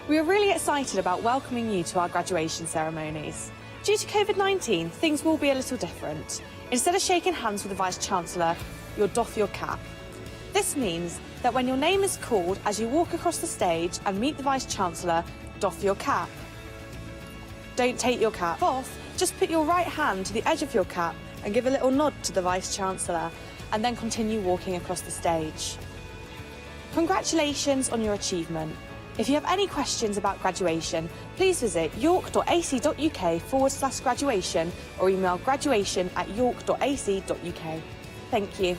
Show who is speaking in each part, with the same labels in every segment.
Speaker 1: We are really excited about welcoming you to our graduation ceremonies. Due to COVID-19, things will be a little different. Instead of shaking hands with the Vice-Chancellor, you'll doff your cap. This means that when your name is called as you walk across the stage and meet the Vice-Chancellor, doff your cap. Don't take your cap off, just put your right hand to the edge of your cap and give a little nod to the Vice-Chancellor, and then continue walking across the stage. Congratulations on your achievement. If you have any questions about graduation, please visit york.ac.uk/graduation or email graduation@york.ac.uk. Thank you.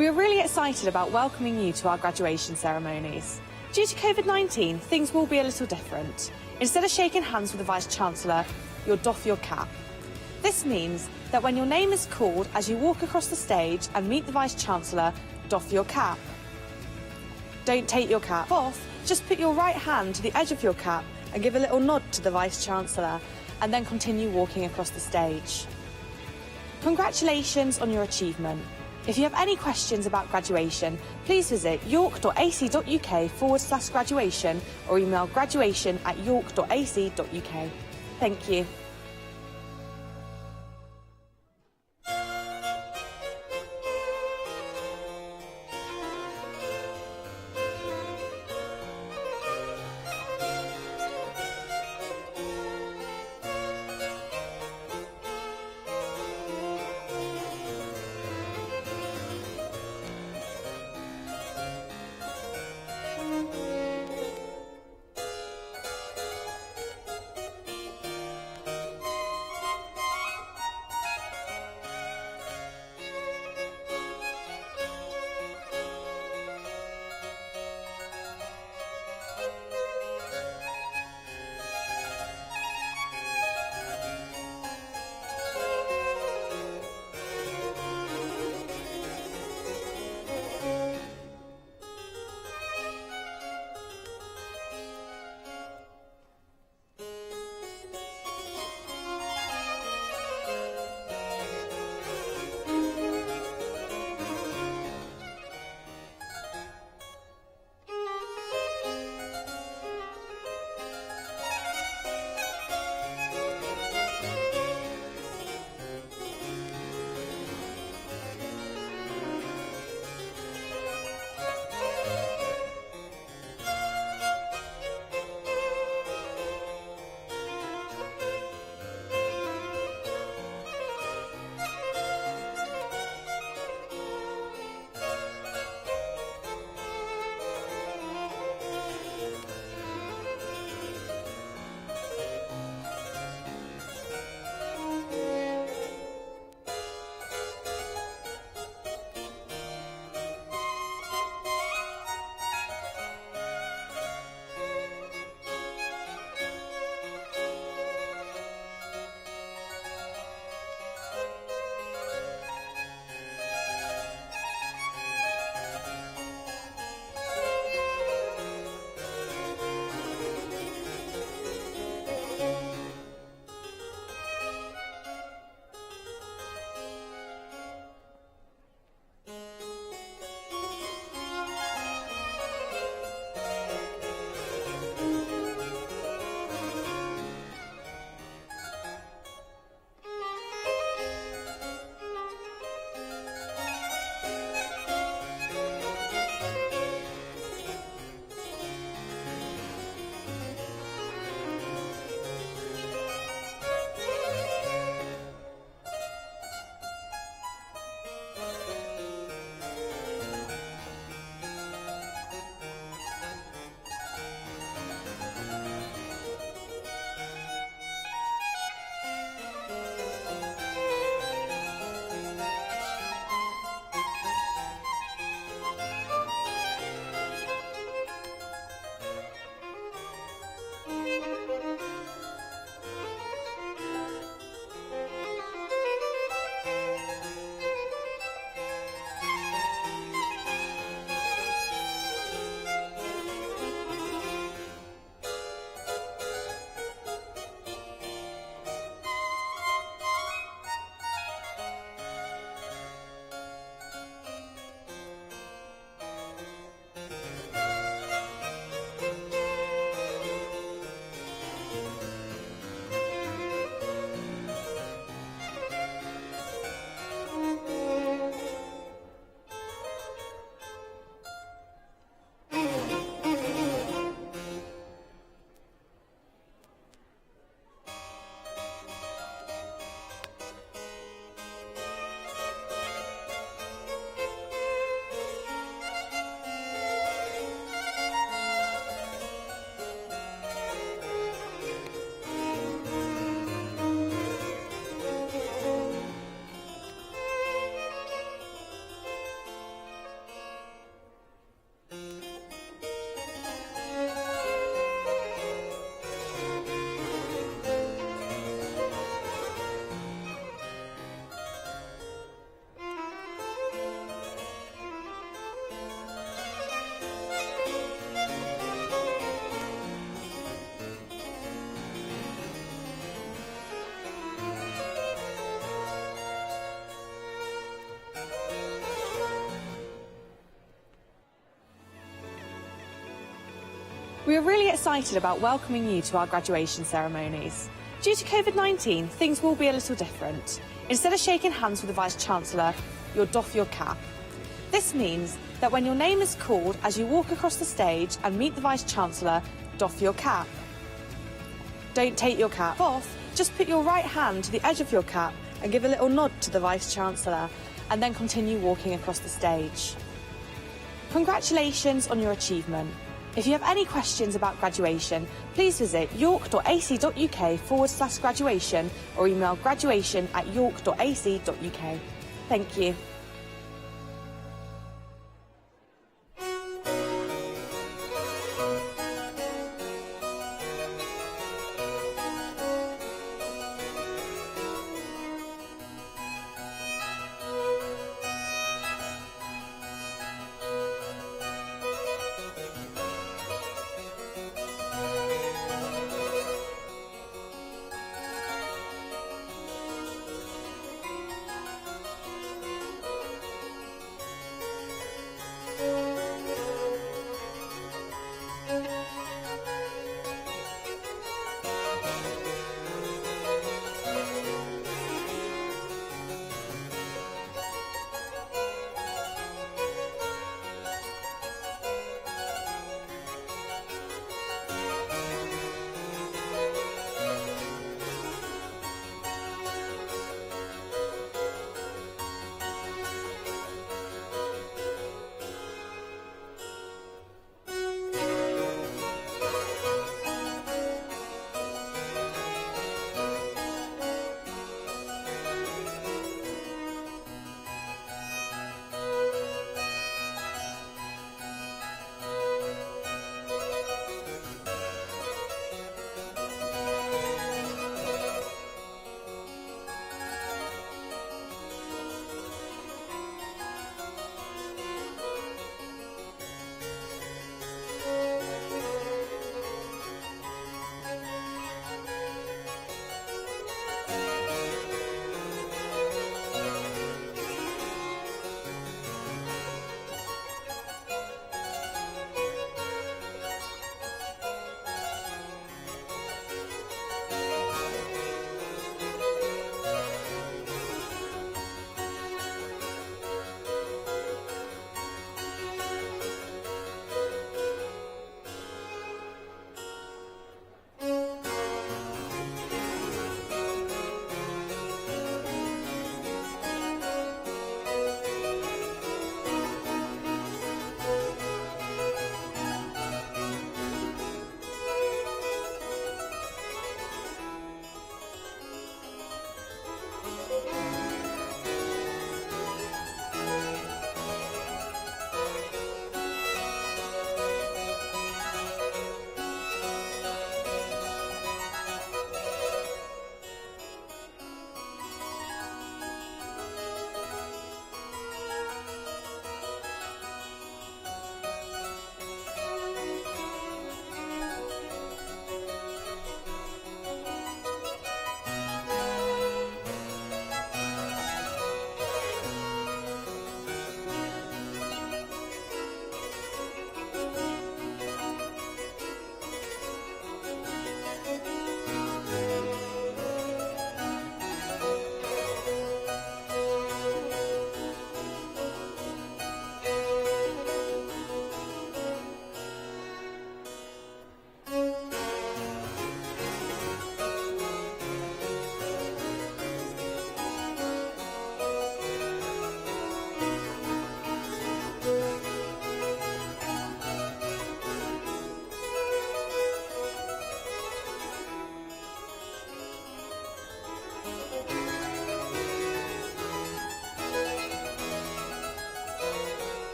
Speaker 1: We are really excited about welcoming you to our graduation ceremonies. Due to COVID-19, things will be a little different. Instead of shaking hands with the Vice-Chancellor, you'll doff your cap. This means that when your name is called as you walk across the stage and meet the Vice-Chancellor, doff your cap. Don't take your cap off, just put your right hand to the edge of your cap and give a little nod to the Vice-Chancellor, and then continue walking across the stage. Congratulations on your achievement. If you have any questions about graduation, please visit york.ac.uk/graduation or email graduation@york.ac.uk. Thank you. We are really excited about welcoming you to our graduation ceremonies. Due to COVID-19, things will be a little different. Instead of shaking hands with the Vice-Chancellor, you'll doff your cap. This means that when your name is called as you walk across the stage and meet the Vice-Chancellor, doff your cap. Don't take your cap off, just put your right hand to the edge of your cap and give a little nod to the Vice-Chancellor, and then continue walking across the stage. Congratulations on your achievement. If you have any questions about graduation, please visit york.ac.uk/graduation or email graduation@york.ac.uk. Thank you.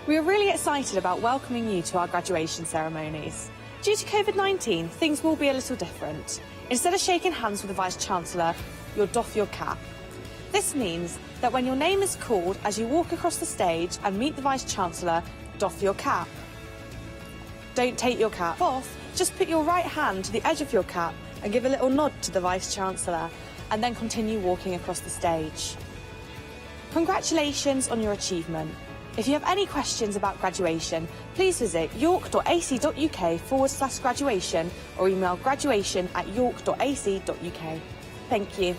Speaker 1: We are really excited about welcoming you to our graduation ceremonies. Due to COVID-19, things will be a little different. Instead of shaking hands with the Vice-Chancellor, you'll doff your cap. This means that when your name is called as you walk across the stage and meet the Vice-Chancellor, doff your cap. Don't take your cap off, just put your right hand to the edge of your cap and give a little nod to the Vice-Chancellor, and then continue walking across the stage. Congratulations on your achievement. If you have any questions about graduation, please visit york.ac.uk/graduation or email graduation@york.ac.uk. Thank you.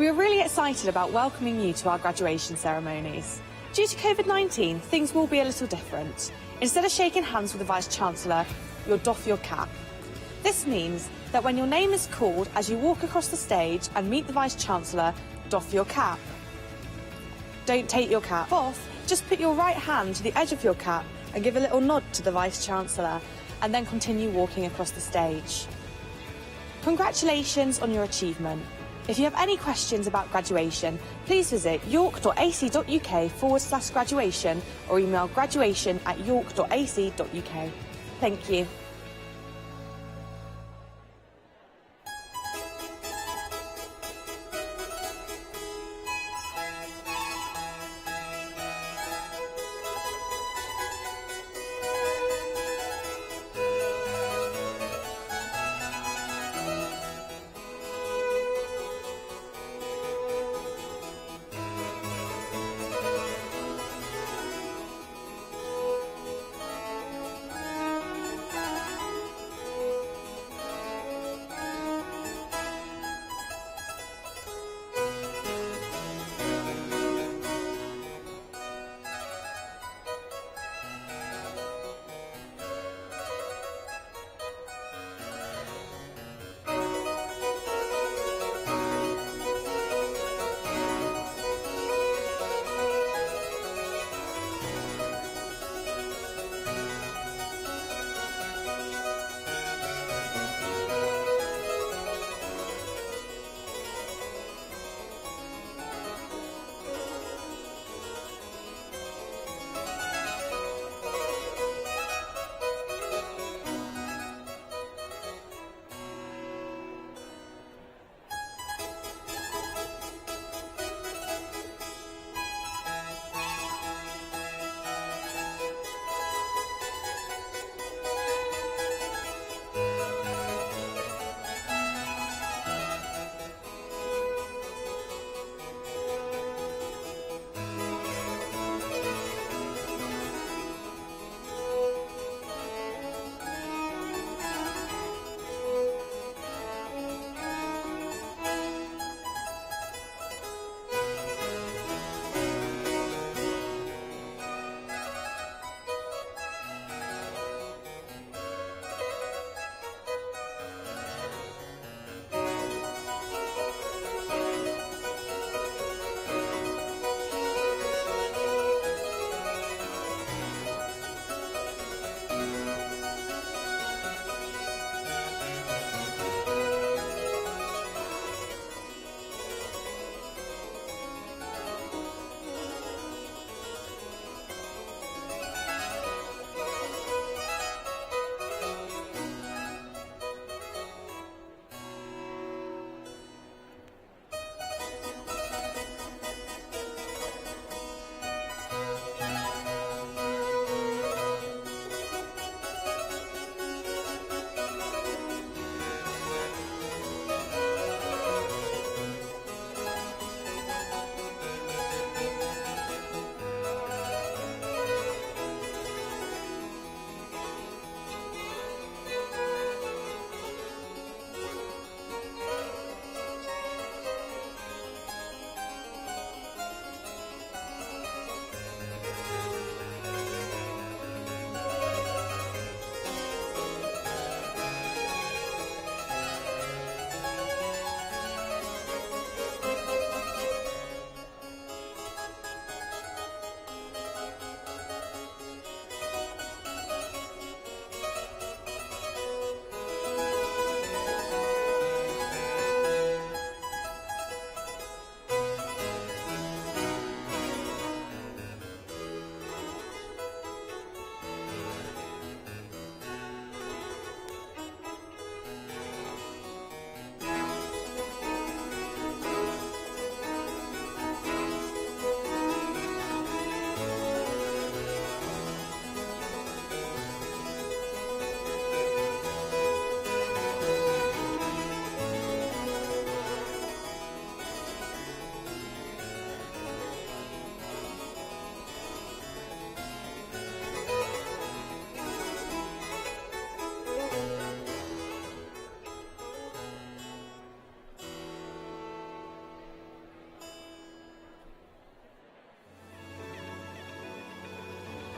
Speaker 1: We are really excited about welcoming you to our graduation ceremonies. Due to COVID-19, things will be a little different. Instead of shaking hands with the Vice-Chancellor, you'll doff your cap. This means that when your name is called as you walk across the stage and meet the Vice-Chancellor, doff your cap. Don't take your cap off, just put your right hand to the edge of your cap and give a little nod to the Vice-Chancellor, and then continue walking across the stage. Congratulations on your achievement. If you have any questions about graduation, please visit york.ac.uk/graduation or email graduation@york.ac.uk. Thank you.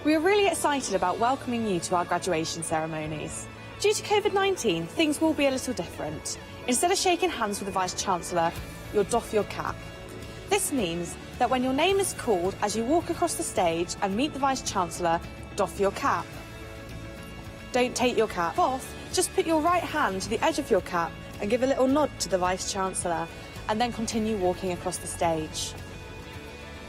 Speaker 1: We are really excited about welcoming you to our graduation ceremonies. Due to COVID-19, things will be a little different. Instead of shaking hands with the Vice-Chancellor, you'll doff your cap. This means that when your name is called as you walk across the stage and meet the Vice-Chancellor, doff your cap. Don't take your cap off, just put your right hand to the edge of your cap and give a little nod to the Vice-Chancellor, and then continue walking across the stage.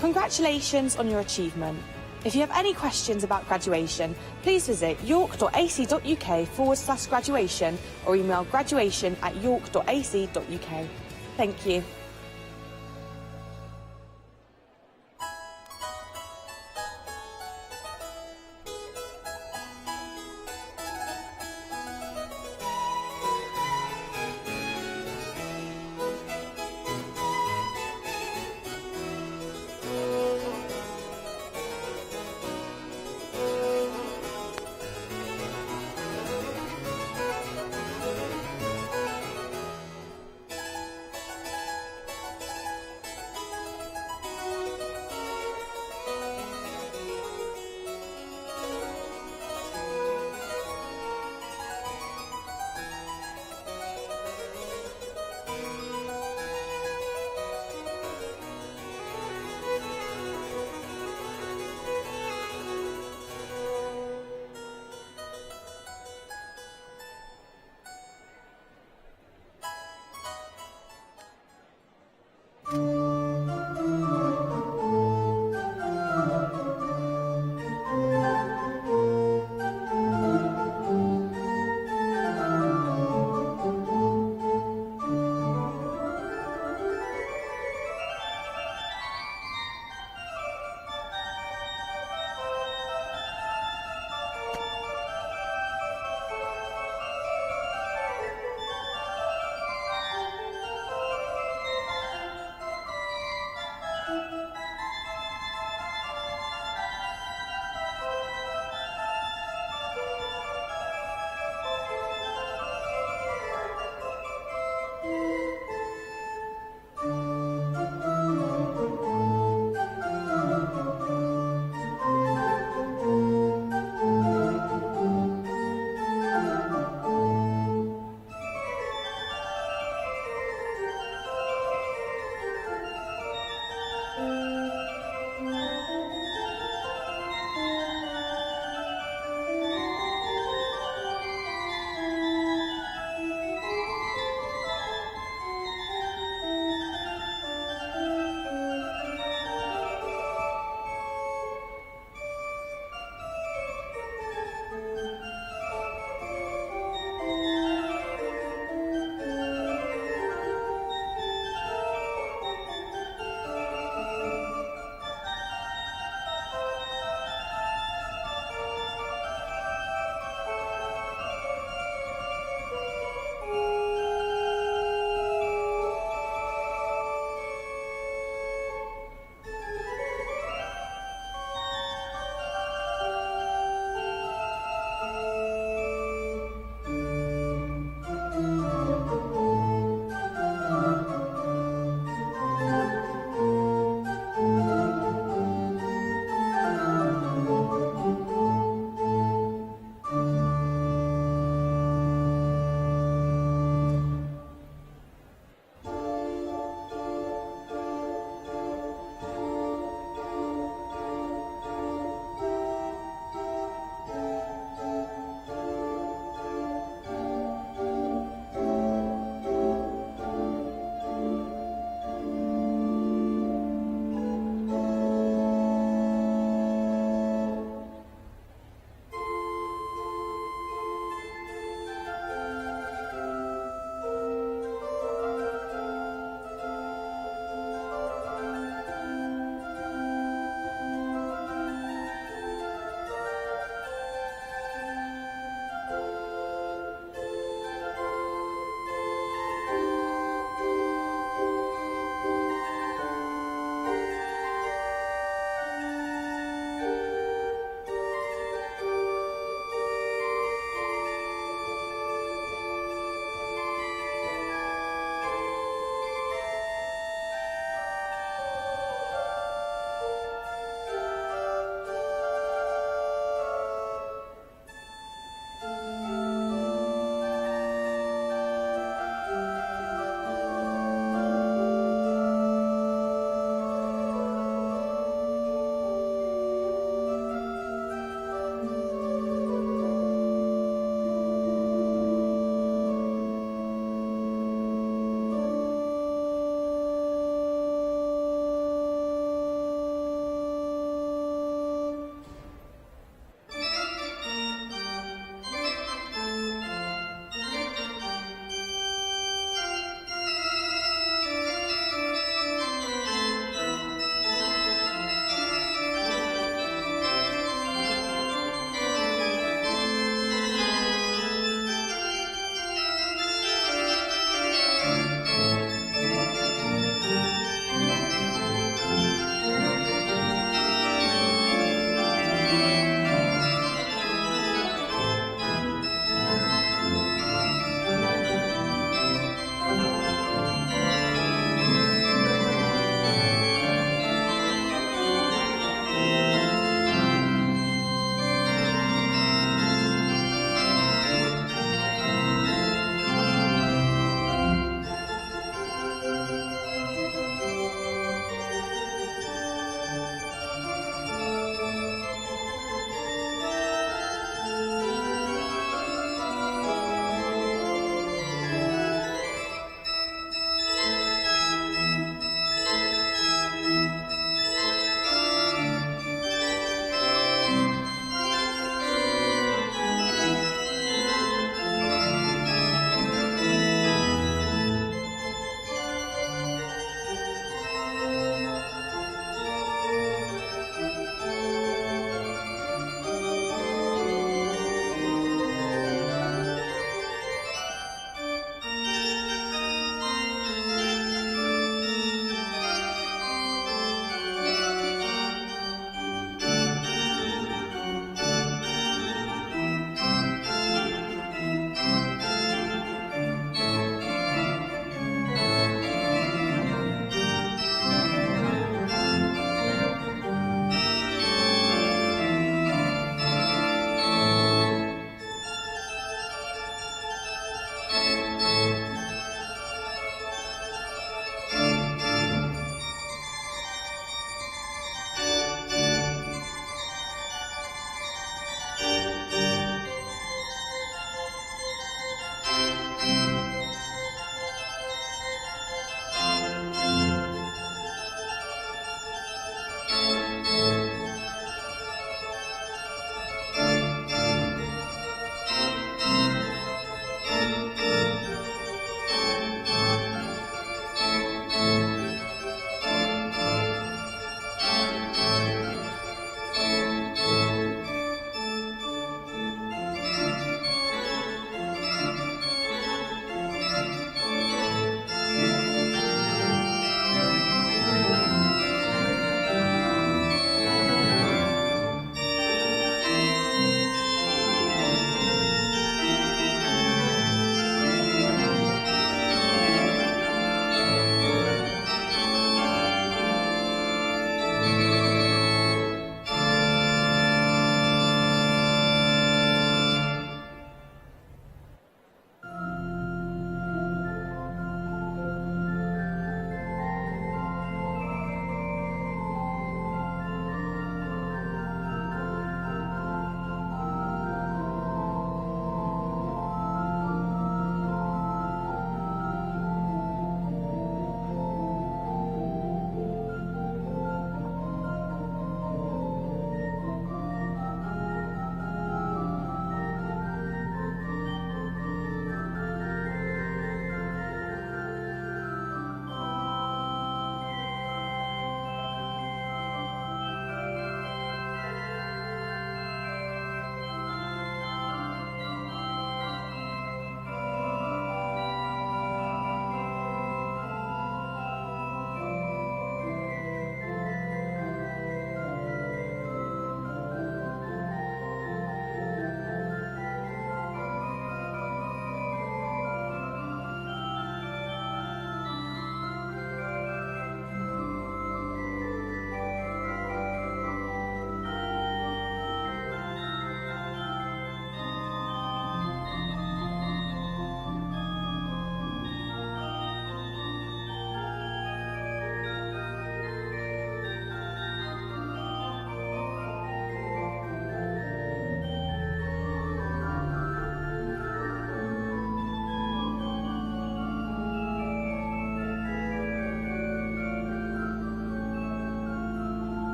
Speaker 1: Congratulations on your achievement. If you have any questions about graduation, please visit york.ac.uk/graduation or email graduation@york.ac.uk. Thank you.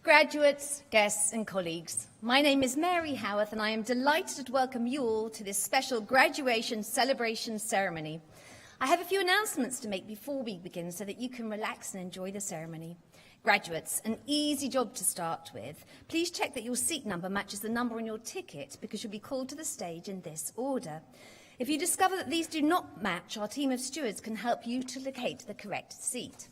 Speaker 2: Graduates, guests and colleagues, my name is Mary Howarth and I am delighted to welcome you all to this special graduation celebration ceremony. I have a few announcements to make before we begin so that you can relax and enjoy the ceremony. Graduates, an easy job to start with. Please check that your seat number matches the number on your ticket because you'll be called to the stage in this order. If you discover that these do not match, our team of stewards can help you to locate the correct seat.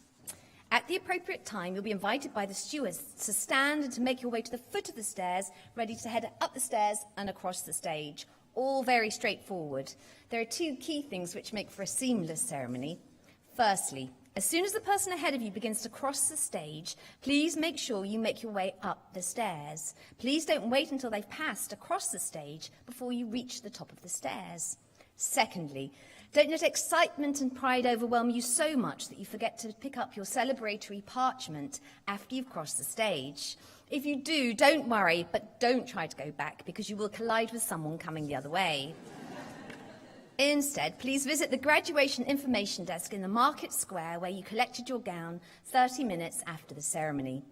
Speaker 2: At the appropriate time, you'll be invited by the stewards to stand and to make your way to the foot of the stairs, ready to head up the stairs and across the stage. All very straightforward. There are two key things which make for a seamless ceremony. Firstly, as soon as the person ahead of you begins to cross the stage, please make sure you make your way up the stairs. Please don't wait until they've passed across the stage before you reach the top of the stairs. Secondly, don't let excitement and pride overwhelm you so much that you forget to pick up your celebratory parchment after you've crossed the stage. If you do, don't worry, but don't try to go back because you will collide with someone coming the other way. Instead, please visit the graduation information desk in the Market Square where you collected your gown 30 minutes after the ceremony.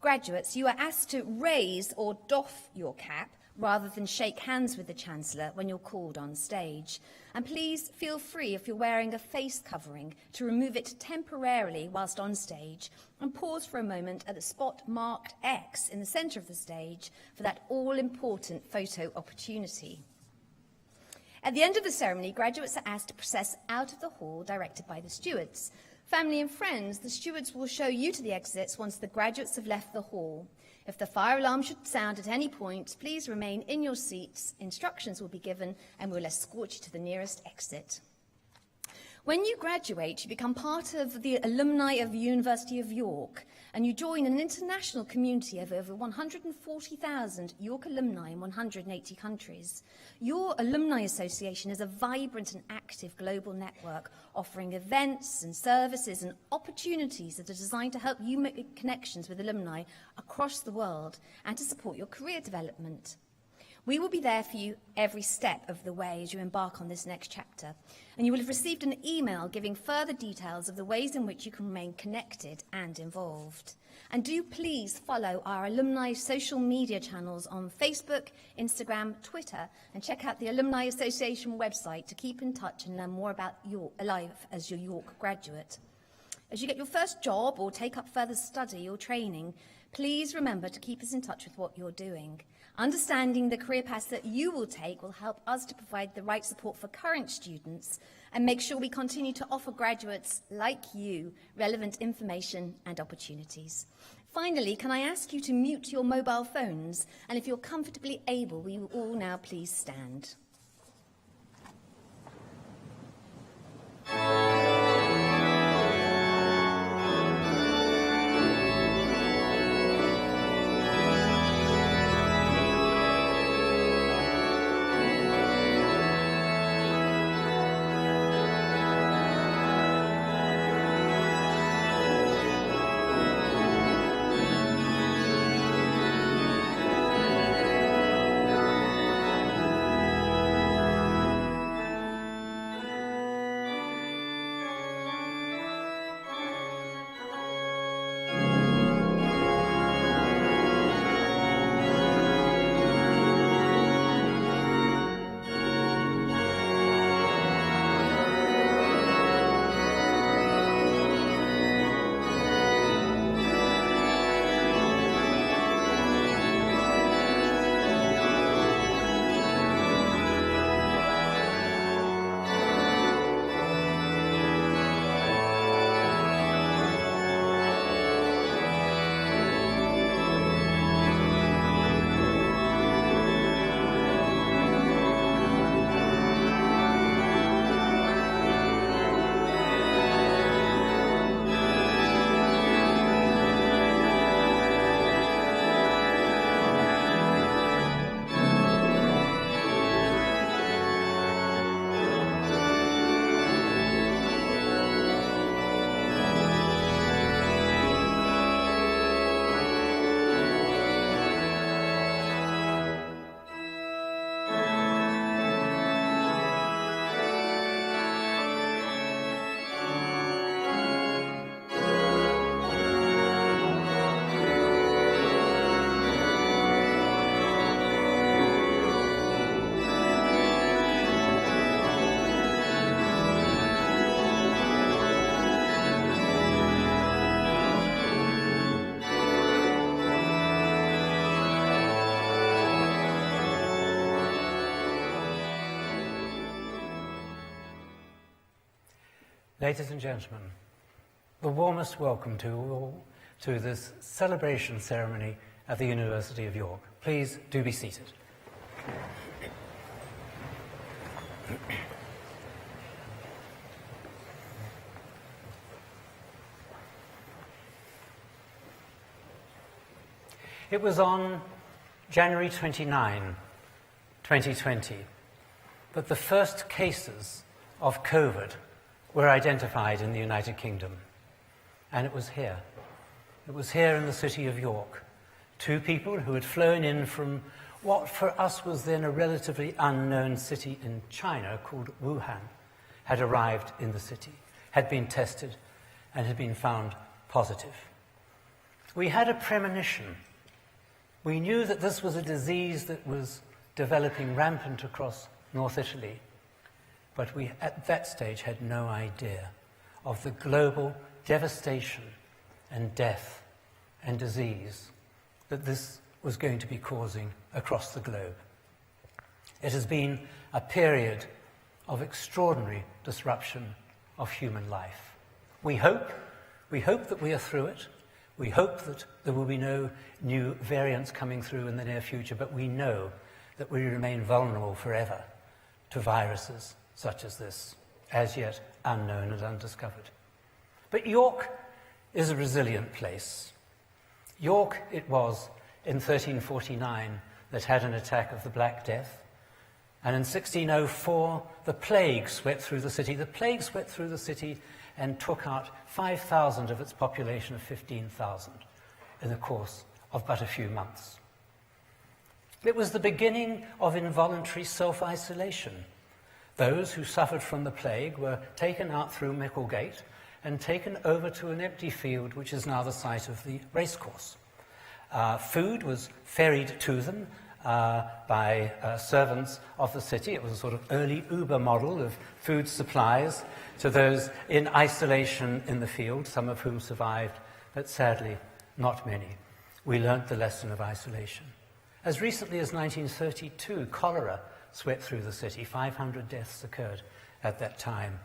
Speaker 2: Graduates, you are asked to raise or doff your cap rather than shake hands with the Chancellor when you're called on stage. And please feel free, if you're wearing a face covering, to remove it temporarily whilst on stage and pause for a moment at the spot marked X in the centre of the stage for that all-important photo opportunity. At the end of the ceremony, graduates are asked to process out of the hall directed by the stewards. Family and friends, the stewards will show you to the exits once the graduates have left the hall. If the fire alarm should sound at any point, please remain in your seats. Instructions will be given and we'll escort you to the nearest exit. When you graduate, you become part of the alumni of the University of York and you join an international community of over 140,000 York alumni in 180 countries. Your alumni association is a vibrant and active global network offering events and services and opportunities that are designed to help you make connections with alumni across the world and to support your career development. We will be there for you every step of the way as you embark on this next chapter, and you will have received an email giving further details of the ways in which you can remain connected and involved. And do please follow our alumni social media channels on Facebook, Instagram, Twitter, and check out the Alumni Association website to keep in touch and learn more about your life as your York graduate. As you get your first job or take up further study or training, please remember to keep us in touch with what you're doing. Understanding the career paths that you will take will help us to provide the right support for current students and make sure we continue to offer graduates like you relevant information and opportunities. Finally, can I ask you to mute your mobile phones? And if you're comfortably able, we will all now please stand.
Speaker 3: Ladies and gentlemen, the warmest welcome to you all to this celebration ceremony at the University of York. Please do be seated. It was on January 29, 2020, that the first cases of COVID were identified in the United Kingdom. And it was here. It was here in the city of York. Two people who had flown in from what for us was then a relatively unknown city in China called Wuhan, had arrived in the city, had been tested, and had been found positive. We had a premonition. We knew that this was a disease that was developing rampant across North Italy, but we at that stage had no idea of the global devastation and death and disease that this was going to be causing across the globe. It has been a period of extraordinary disruption of human life. We hope that we are through it. We hope that there will be no new variants coming through in the near future, but we know that we remain vulnerable forever to viruses such as this, as yet unknown and undiscovered. But York is a resilient place. York it was in 1349 that had an attack of the Black Death, and in 1604 the plague swept through the city. The plague swept through the city and took out 5,000 of its population of 15,000 in the course of but a few months. It was the beginning of involuntary self-isolation. Those who suffered from the plague were taken out through Micklegate and taken over to an empty field, which is now the site of the racecourse. Food was ferried to them by servants of the city. It was a sort of early Uber model of food supplies to those in isolation in the field, some of whom survived, but sadly not many. We learnt the lesson of isolation. As recently as 1932, cholera swept through the city. 500 deaths occurred at that time,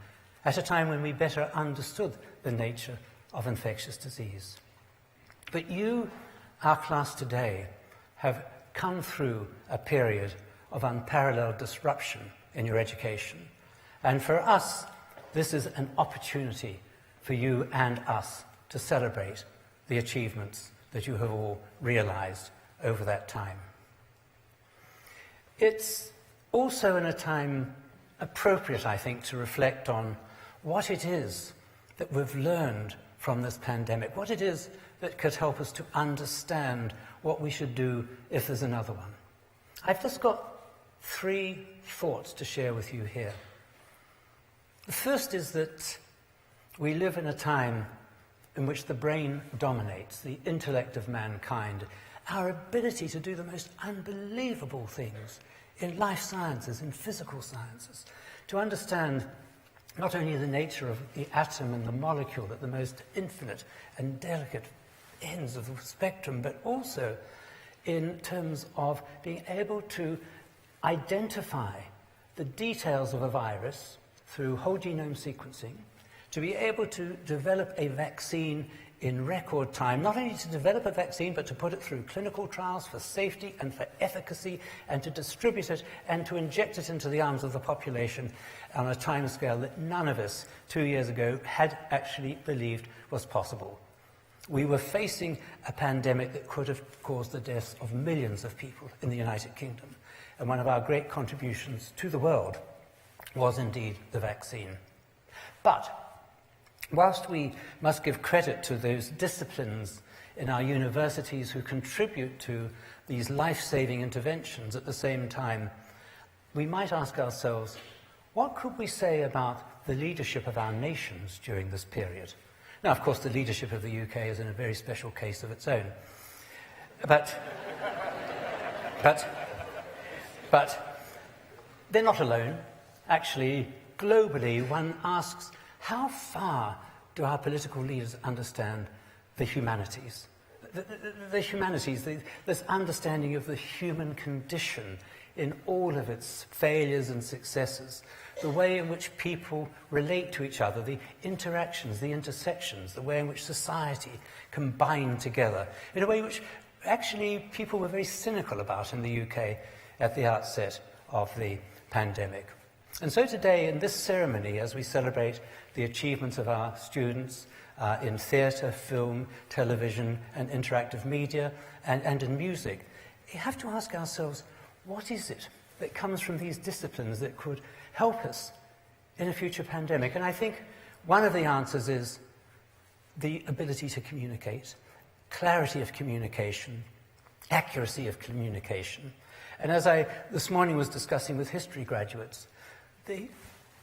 Speaker 3: at a time when we better understood the nature of infectious disease. But you, our class today, have come through a period of unparalleled disruption in your education. And for us, this is an opportunity for you and us to celebrate the achievements that you have all realized over that time. It's also in a time appropriate, I think, to reflect on what it is that we've learned from this pandemic, what it is that could help us to understand what we should do if there's another one. I've just got 3 thoughts to share with you here. The first is that we live in a time in which the brain dominates, the intellect of mankind, our ability to do the most unbelievable things in life sciences, in physical sciences, to understand not only the nature of the atom and the molecule at the most infinite and delicate ends of the spectrum, but also in terms of being able to identify the details of a virus through whole genome sequencing, to be able to develop a vaccine in record time, not only to develop a vaccine, but to put it through clinical trials for safety and for efficacy, and to distribute it and to inject it into the arms of the population on a timescale that none of us 2 years ago had actually believed was possible. We were facing a pandemic that could have caused the deaths of millions of people in the United Kingdom. And one of our great contributions to the world was indeed the vaccine. But whilst we must give credit to those disciplines in our universities who contribute to these life-saving interventions, at the same time, we might ask ourselves, what could we say about the leadership of our nations during this period? Now, of course, the leadership of the UK is in a very special case of its own. But they're not alone. Actually, globally, one asks, how far do our political leaders understand the humanities? The humanities, this understanding of the human condition in all of its failures and successes, the way in which people relate to each other, the interactions, the intersections, the way in which society can bind together, in a way which actually people were very cynical about in the UK at the outset of the pandemic. And so today, in this ceremony, as we celebrate the achievements of our students in theatre, film, television, and interactive media, and in music, we have to ask ourselves, what is it that comes from these disciplines that could help us in a future pandemic? And I think one of the answers is the ability to communicate, clarity of communication, accuracy of communication. And as I this morning was discussing with history graduates, the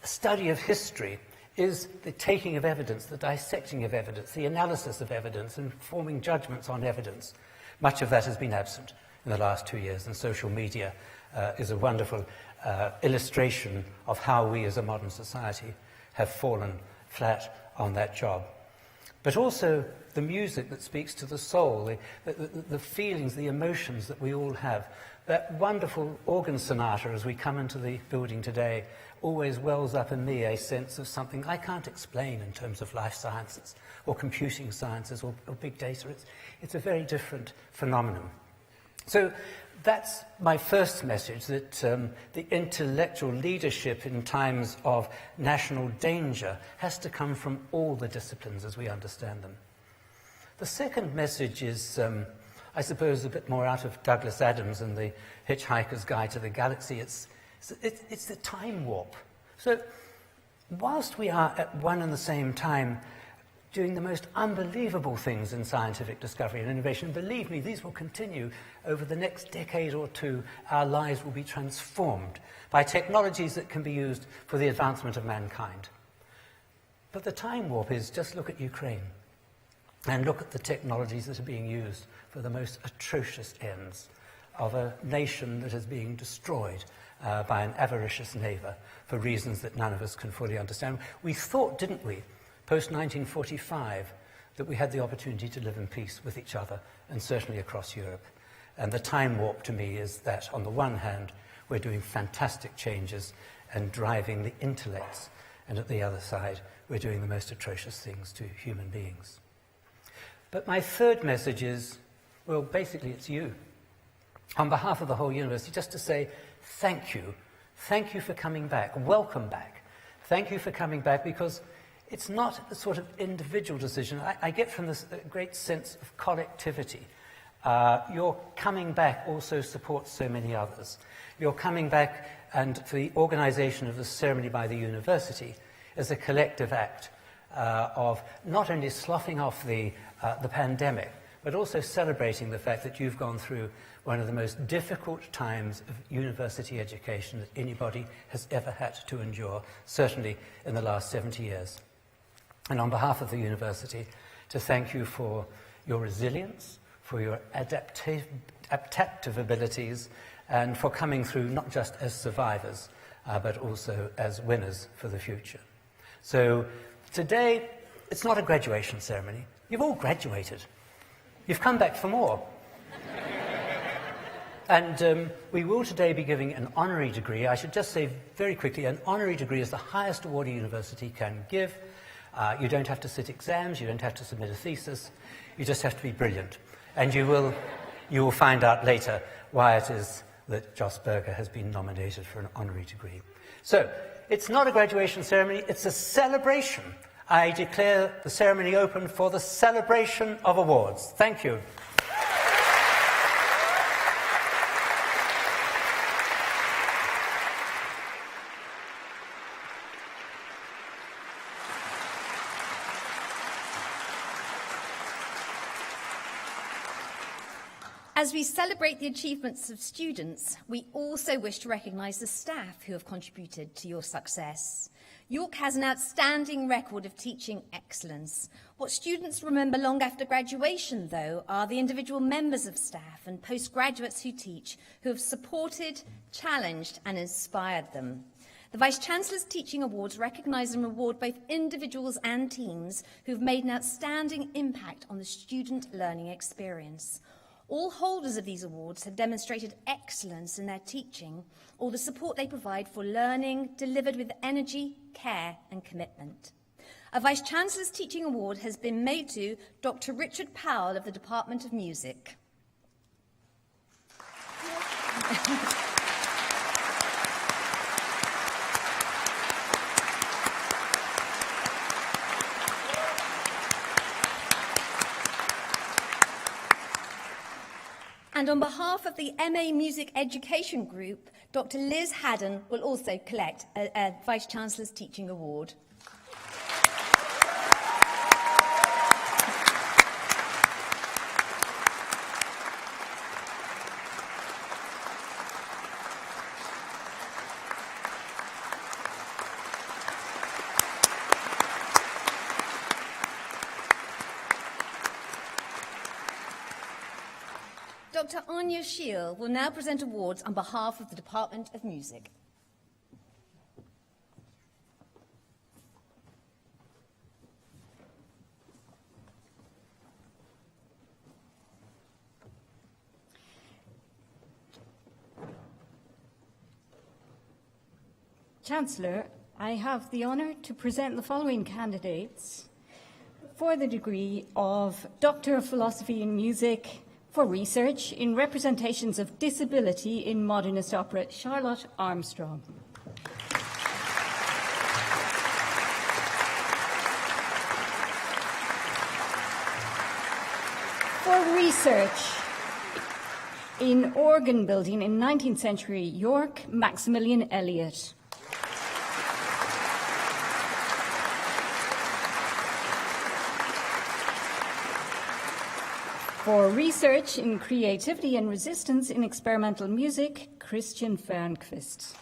Speaker 3: study of history is the taking of evidence, the dissecting of evidence, the analysis of evidence, and forming judgments on evidence. Much of that has been absent in the last 2 years, and social media is a wonderful illustration of how we as a modern society have fallen flat on that job. But also the music that speaks to the soul, the feelings, the emotions that we all have. That wonderful organ sonata as we come into the building today always wells up in me a sense of something I can't explain in terms of life sciences or computing sciences or big data. It's a very different phenomenon. So that's my first message, that the intellectual leadership in times of national danger has to come from all the disciplines as we understand them. The second message is, I suppose, a bit more out of Douglas Adams and the Hitchhiker's Guide to the Galaxy. It's the time warp. So whilst we are at one and the same time doing the most unbelievable things in scientific discovery and innovation, believe me, these will continue over the next decade or two. Our lives will be transformed by technologies that can be used for the advancement of mankind. But the time warp is, just look at Ukraine and look at the technologies that are being used for the most atrocious ends of a nation that is being destroyed by an avaricious neighbour for reasons that none of us can fully understand. We thought, didn't we, post-1945, that we had the opportunity to live in peace with each other, and certainly across Europe. And the time warp to me is that, on the one hand, we're doing fantastic changes and driving the intellects, and at the other side, we're doing the most atrocious things to human beings. But my third message is, well, basically it's you. On behalf of the whole university, just to say thank you. Thank you for coming back. Welcome back. Thank you for coming back, because it's not a sort of individual decision. I get from this a great sense of collectivity. Your coming back also supports so many others. Your coming back, and for the organisation of the ceremony by the university, is a collective act of not only sloughing off the pandemic, but also celebrating the fact that you've gone through one of the most difficult times of university education that anybody has ever had to endure, certainly in the last 70 years. And on behalf of the university, to thank you for your resilience, for your adaptive abilities, and for coming through not just as survivors, but also as winners for the future. So today, it's not a graduation ceremony. You've all graduated. You've come back for more. And we will today be giving an honorary degree. I should just say very quickly, an honorary degree is the highest award a university can give. You don't have to sit exams, you don't have to submit a thesis, you just have to be brilliant. And you will find out later why it is that Jos Berger has been nominated for an honorary degree. So, it's not a graduation ceremony, it's a celebration. I declare the ceremony open for the celebration of awards. Thank you.
Speaker 2: As we celebrate the achievements of students, we also wish to recognise the staff who have contributed to your success. York has an outstanding record of teaching excellence. What students remember long after graduation, though, are the individual members of staff and postgraduates who teach, who have supported, challenged and inspired them. The Vice-Chancellor's Teaching Awards recognise and reward both individuals and teams who have made an outstanding impact on the student learning experience. All holders of these awards have demonstrated excellence in their teaching or the support they provide for learning delivered with energy, care and commitment. A Vice-Chancellor's Teaching Award has been made to Dr. Richard Powell of the Department of Music. And on behalf of the MA Music Education Group, Dr. Liz Haddon will also collect a Vice-Chancellor's Teaching Award. Dr. Anya Scheel will now present awards on behalf of the Department of Music.
Speaker 4: Chancellor, I have the honour to present the following candidates for the degree of Doctor of Philosophy in Music for research in representations of disability in modernist opera, Charlotte Armstrong. For research in organ building in 19th century York, Maximilian Elliott. For research in creativity and resistance in experimental music, Christian Fernquist.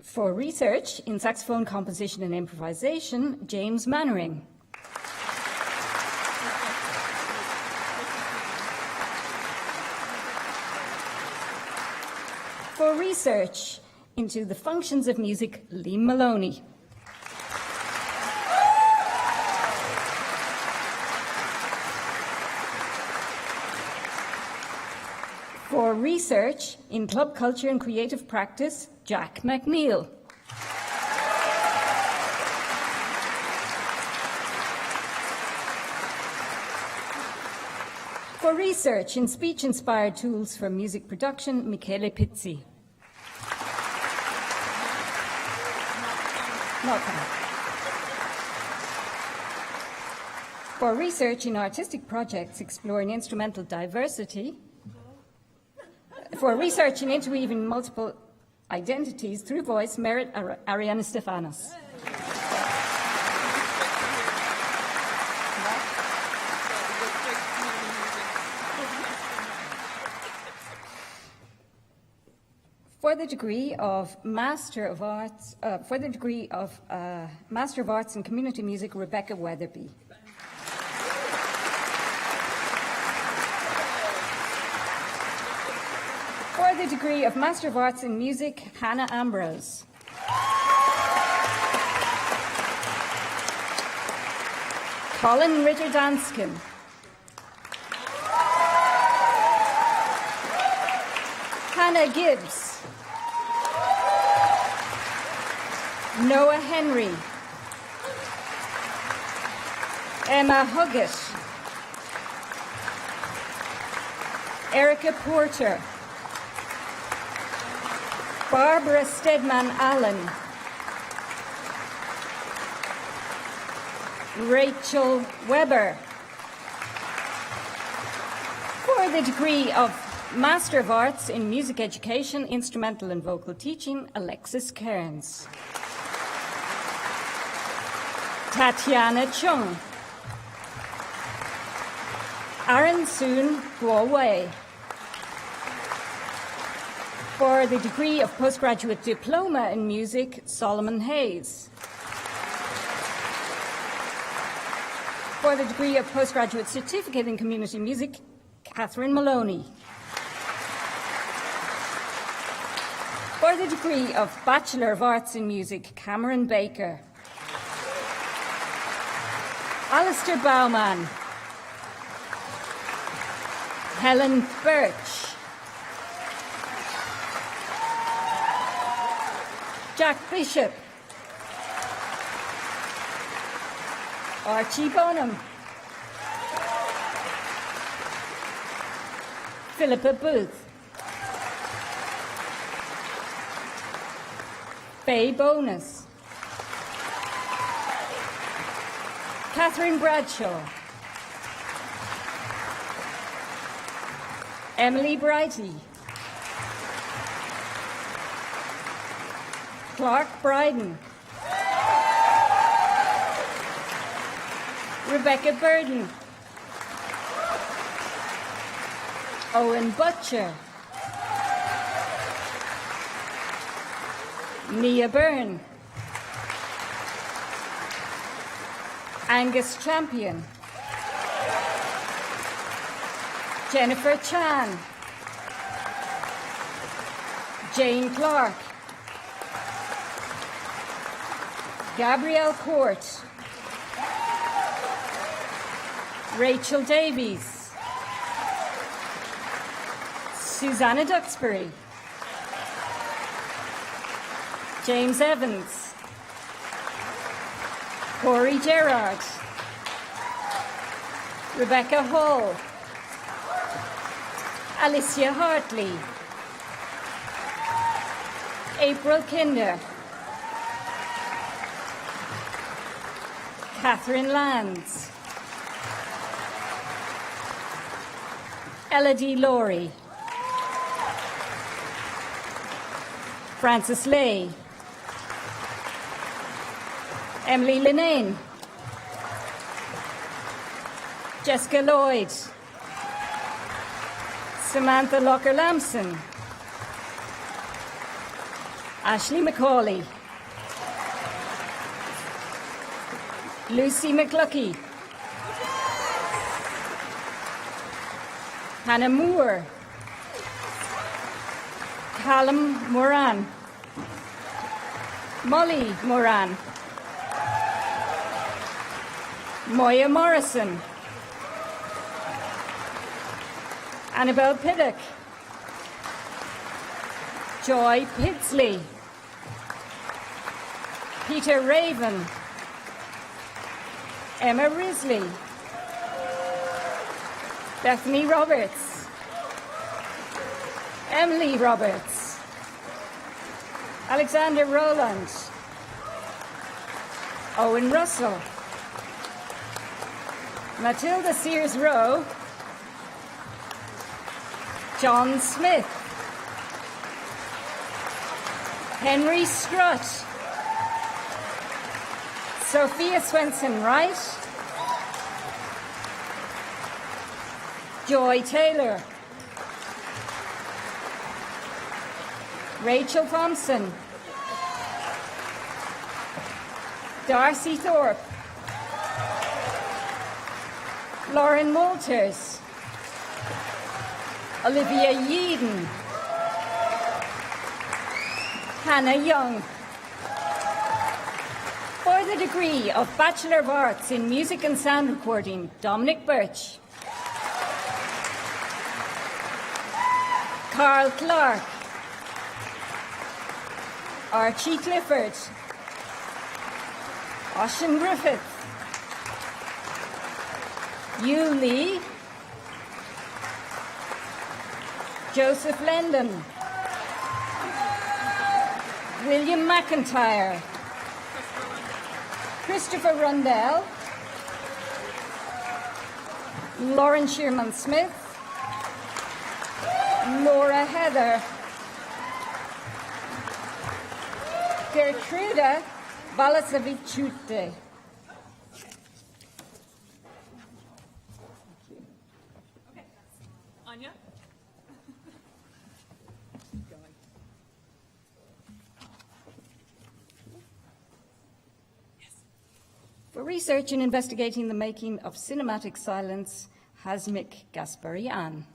Speaker 4: For research in saxophone composition and improvisation, James Mannering. For research into the functions of music, Liam Maloney. For research in club culture and creative practice, Jack McNeil. For research in speech-inspired tools for music production, Michele Pizzi. For research in artistic projects exploring instrumental diversity. For research in interweaving multiple identities through voice, Merit Ariana Stefanos. For the degree of Master of Arts, Master of Arts in Community Music, Rebecca Weatherby. For the degree of Master of Arts in Music, Hannah Ambrose. Colin Ritter-Danskin. Hannah Gibbs. Noah Henry. Emma Huggett. Erica Porter. Barbara Stedman Allen. Rachel Weber. For the degree of Master of Arts in Music Education, Instrumental and Vocal Teaching, Alexis Kearns. Tatiana Chung. Aaron Soon Guowei. For the degree of Postgraduate Diploma in Music, Solomon Hayes. For the degree of Postgraduate Certificate in Community Music, Catherine Maloney. For the degree of Bachelor of Arts in Music, Cameron Baker. Alistair Bauman. Helen Birch. Jack Bishop. Archie Bonham. Philippa Booth. Faye Bonus. Catherine Bradshaw. Emily Brighty. Clark Bryden. Rebecca Burden. Owen Butcher. Nia Byrne. Angus Champion. Jennifer Chan. Jane Clark. Gabrielle Court. Rachel Davies. Susanna Duxbury. James Evans. Corey Gerard. Rebecca Hall. Alicia Hartley. April Kinder. Catherine Lands. Elodie Laurie. Frances Lay. Emily Linnane. Jessica Lloyd. Samantha Locker-Lamson. Ashley McCauley. Lucy McLucky. Hannah Moore. Callum Moran. Molly Moran. Moya Morrison. Annabelle Piddock. Joy Pidsley. Peter Raven. Emma Risley. Bethany Roberts. Emily Roberts. Alexander Rowland. Owen Russell. Matilda Sears Rowe. John Smith. Henry Strutt. Sophia Swenson Wright. Joy Taylor. Rachel Thompson. Darcy Thorpe. Lauren Walters. Olivia Yeadon. Hannah Young. For the degree of Bachelor of Arts in Music and Sound Recording, Dominic Birch. Carl Clark. Archie Clifford. Ocean Griffith. Hugh Lee. Joseph Lendon. William McIntyre. Christopher Rundell. Lauren Shearman Smith. Laura Heather. Gertruda Balasavichute.
Speaker 1: Anya?
Speaker 4: For research in investigating the making of cinematic silence, Hasmik Gasparian.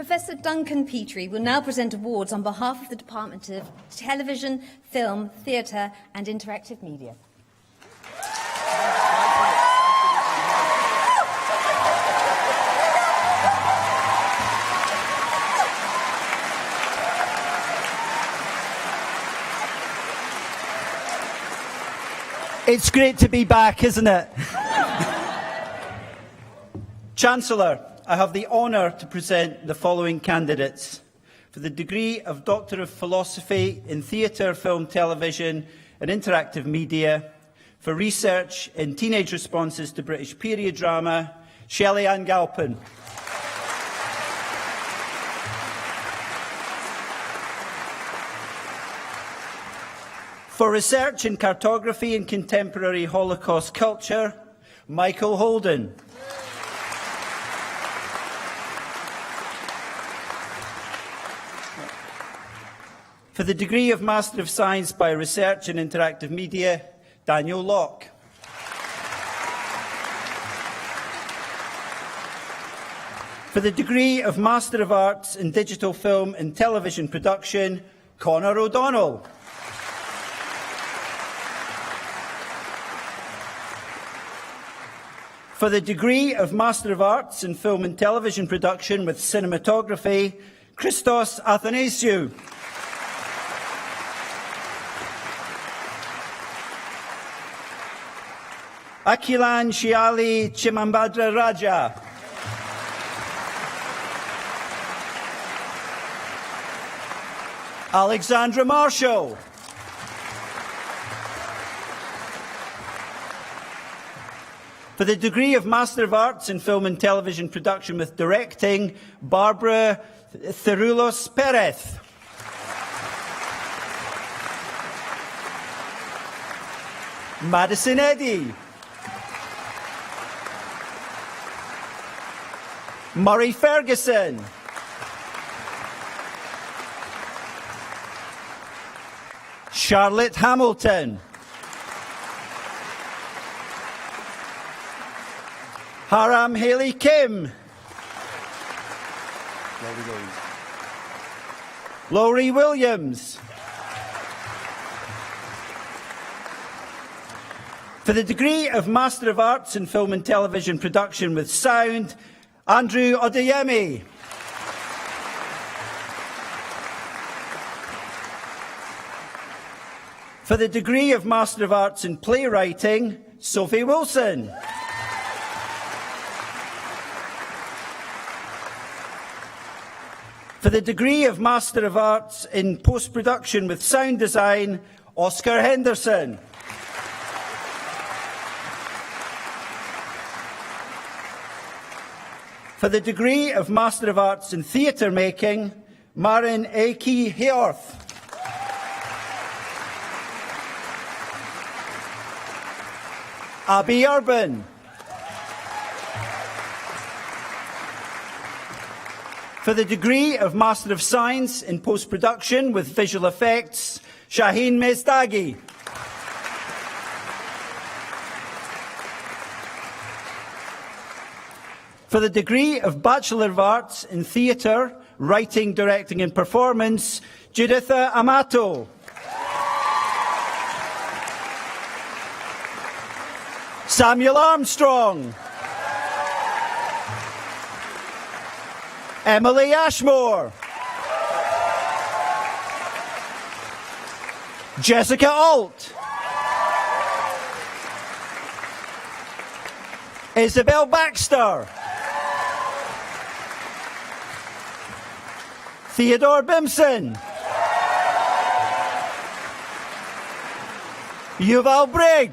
Speaker 2: Professor Duncan Petrie will now present awards on behalf of the Department of Television, Film, Theatre and Interactive Media.
Speaker 5: It's great to be back, isn't it? Chancellor, I have the honour to present the following candidates for the degree of Doctor of Philosophy in Theatre, Film, Television and Interactive Media, for research in teenage responses to British period drama, Shelley Ann Galpin. For research in cartography and contemporary Holocaust culture, Michael Holden. For the degree of Master of Science by Research in Interactive Media, Daniel Locke. For the degree of Master of Arts in Digital Film and Television Production, Conor O'Donnell. For the degree of Master of Arts in Film and Television Production with Cinematography, Christos Athanasiou. Akilan Shiali Chimambadra Raja. Alexandra Marshall. For the degree of Master of Arts in Film and Television Production with Directing, Barbara Theroulos Perez. Madison Eddy. Murray Ferguson. Charlotte Hamilton. Haram Haley Kim. Laurie Williams. For the degree of Master of Arts in Film and Television Production with Sound, Andrew Odeyemi. For the degree of Master of Arts in Playwriting, Sophie Wilson. For the degree of Master of Arts in Post-Production with Sound Design, Oscar Henderson. For the degree of Master of Arts in Theatre Making, Marin Aki Heorth. Abby Urban. For the degree of Master of Science in Post-Production with Visual Effects, Shaheen Mezdaghi. For the degree of Bachelor of Arts in Theatre, Writing, Directing and Performance, Juditha Amato. Samuel Armstrong. Emily Ashmore. Jessica Alt. Isabel Baxter. Theodore Bimson. Yuval Brigg.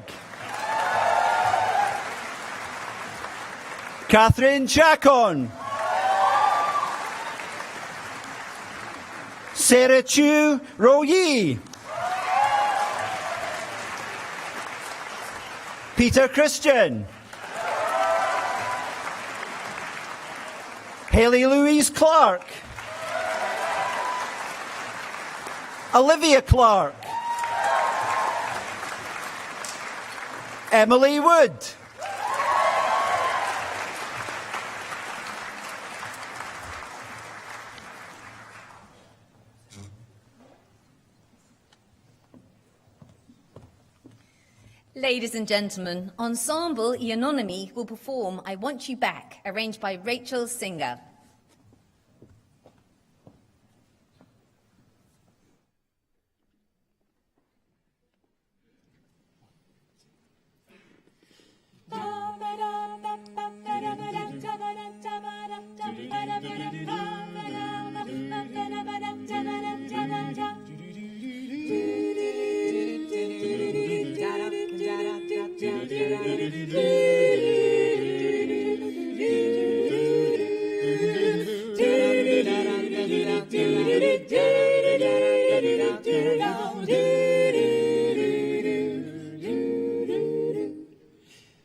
Speaker 5: Catherine Chacon. Sarah Chu Royi. Peter Christian. Hayley Louise Clark. Olivia Clark. Emily Wood.
Speaker 2: Ladies and gentlemen, Ensemble Eonomy will perform I Want You Back, arranged by Rachel Singer.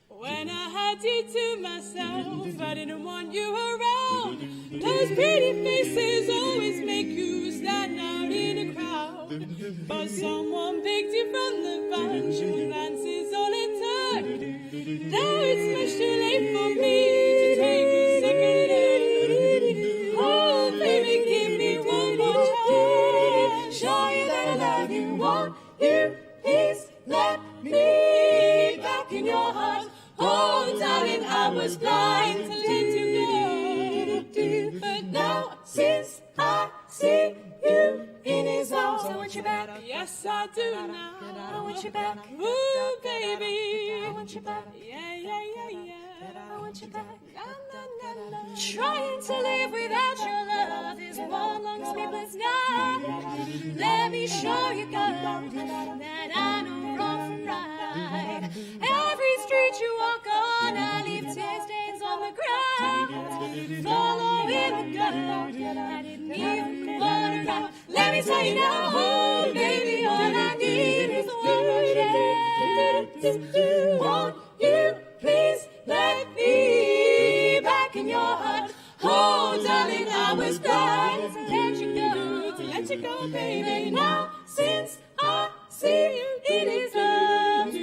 Speaker 6: When I had you to myself, I didn't want you around. Those pretty faces always make you stand out in a crowd. But someone picked you from the bunch, your glance is all it took. Now it's much too late for me to take a second look. Oh, baby, give me one more chance. Show you that I love you. Won't you please let me back in your heart? Oh, darling, I was blind to let you go. But now, since I see you in his arms, I want you back. Yes, I do now. I want you back. Ooh, baby. I want you back. Yeah, yeah, yeah, yeah. I want you back. Na, na, na, na. Trying to live without your love is one long sleepless night. Let me show you, girl, that I know wrong from right. Every street you walk on, I leave tear stains on the ground. Following the girl, I didn't even want to run. Let me tell you now, oh, baby, all I need is one more chance. Won't you please let me back in your heart? Oh, darling, I was blind to let you go, baby. Now, since I see you in his arms,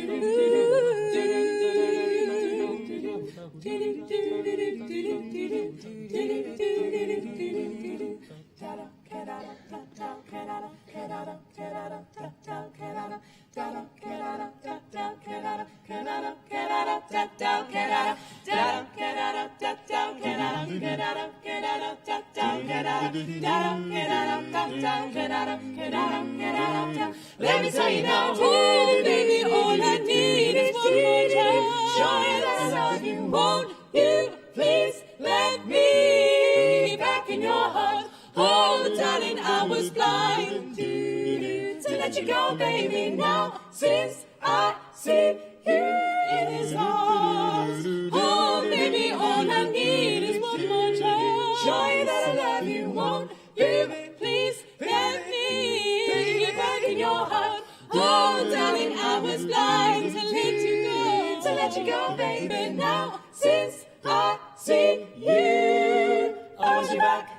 Speaker 6: let me tell you now, oh, baby, all I need is one more chance. Show you that I love you. Won't you please let me back in your heart? Oh, darling, I was blind to let you go, baby. Now, since I see you in his arms, oh, baby, all I need is one more chance. Show you that I love you. Won't you please let me back in your heart? Oh, darling, I was blind to let you go, baby. Now, since I see you, I want you back.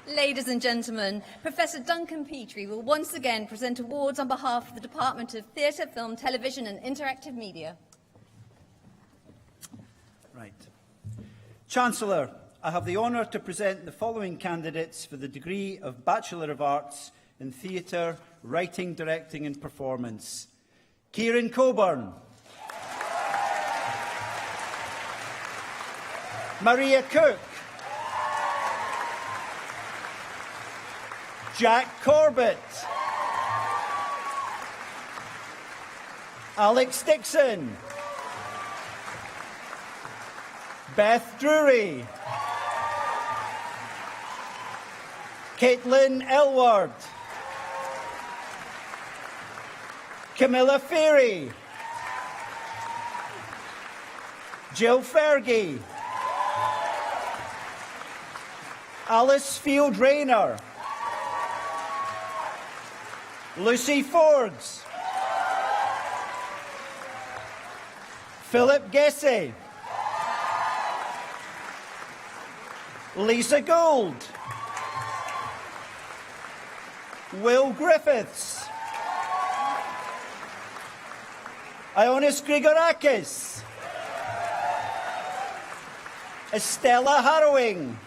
Speaker 2: Ladies and gentlemen, Professor Duncan Petrie will once again present awards on behalf of the Department of Theatre, Film, Television and Interactive Media.
Speaker 5: Right. Chancellor, I have the honour to present the following candidates for the degree of Bachelor of Arts in Theatre, Writing, Directing and Performance. Kieran Coburn. Maria Cook. Jack Corbett. Alex Dixon. Beth Drury. Caitlin Elward. Camilla Ferry. Jill Fergie. Alice Field Rayner. Lucy Forbes. Philip Gessie. Lisa Gould. Will Griffiths. Ionis Grigorakis. Estella Harrowing.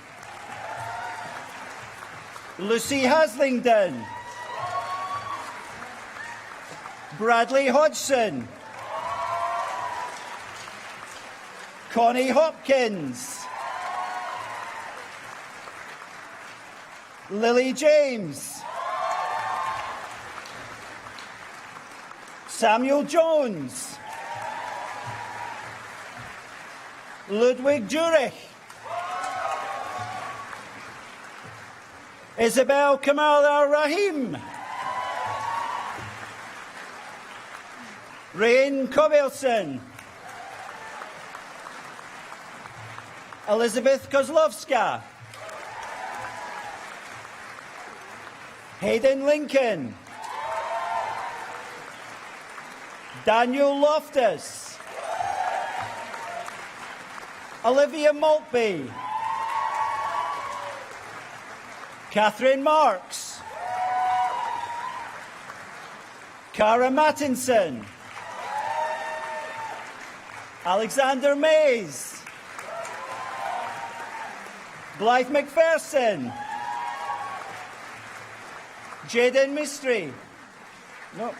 Speaker 5: Lucy Haslingden. Bradley Hodgson. Connie Hopkins. Lily James. Samuel Jones. Ludwig Jurich. Isabel Kamal Al-Rahim. Rain Kobilson. Elizabeth Kozlovska. Hayden Lincoln. Daniel Loftus. Olivia Maltby. Catherine Marks. Cara Mattinson. Alexander Mays. Blythe McPherson. Jaden Mistry. No.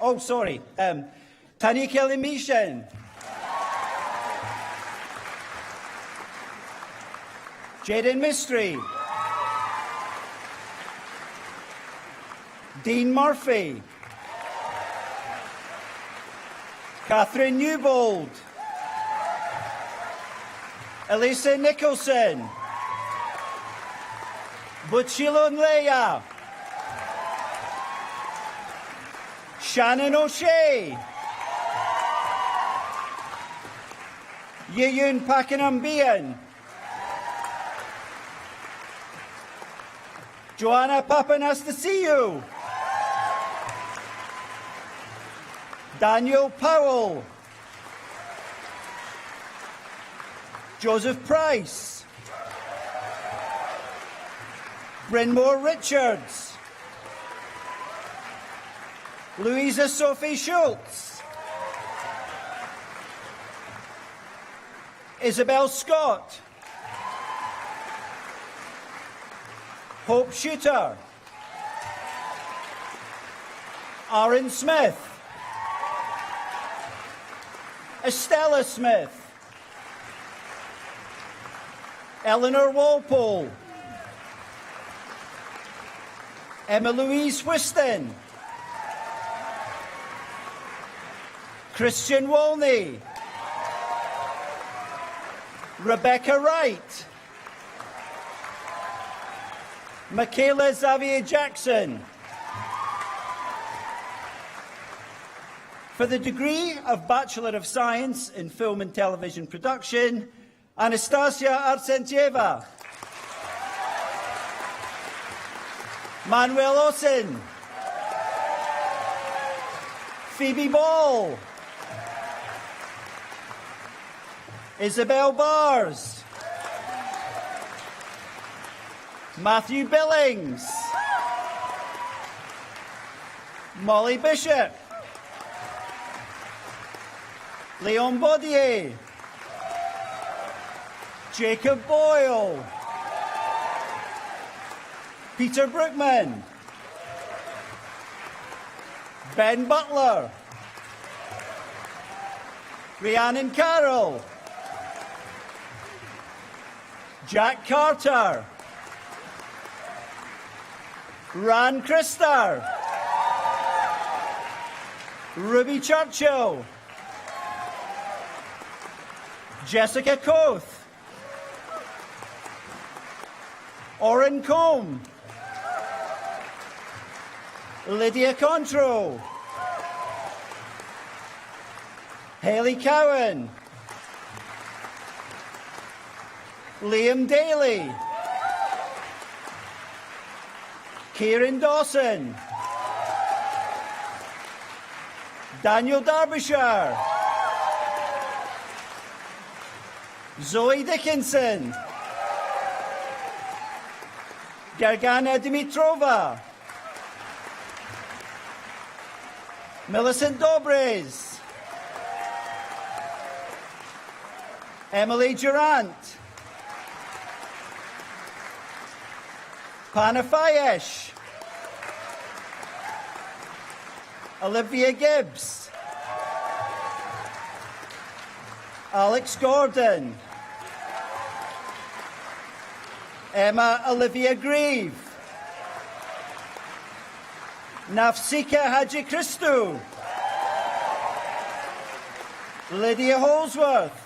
Speaker 5: Oh, sorry. Tani Kelly Mishan. Jaden Mistry. Dean Murphy. Catherine Newbold. Elisa Nicholson. Butchilon Leia. Shannon O'Shea. Yeyun Pakinambian. Joanna Papanastasiou. Daniel Powell. Joseph Price. Brynmore Richards. Louisa Sophie Schultz. Isabel Scott. Hope Shooter. Aaron Smith. Estella Smith. Eleanor Walpole. Emma Louise Whiston. Christian Wolney. Rebecca Wright. Michaela Xavier Jackson. For the degree of Bachelor of Science in Film and Television Production, Anastasia Arsentyeva. Manuel Osin. Phoebe Ball. Isabel Bars. Matthew Billings. Molly Bishop. Leon Baudier. Jacob Boyle. Peter Brookman. Ben Butler. Rhiannon Carroll. Jack Carter. Ran Christar. Ruby Churchill. Jessica Koth. Oren Combe. Lydia Contro. Hayley Cowan. Liam Daly. Kieran Dawson. Daniel Derbyshire. Zoe Dickinson. Gargana Dimitrova, Millicent Dobres, Emily Durant, Pana Fayesh, Olivia Gibbs, Alex Gordon, Emma Olivia Grieve, Nafsika Haji Christou, Lydia Holsworth,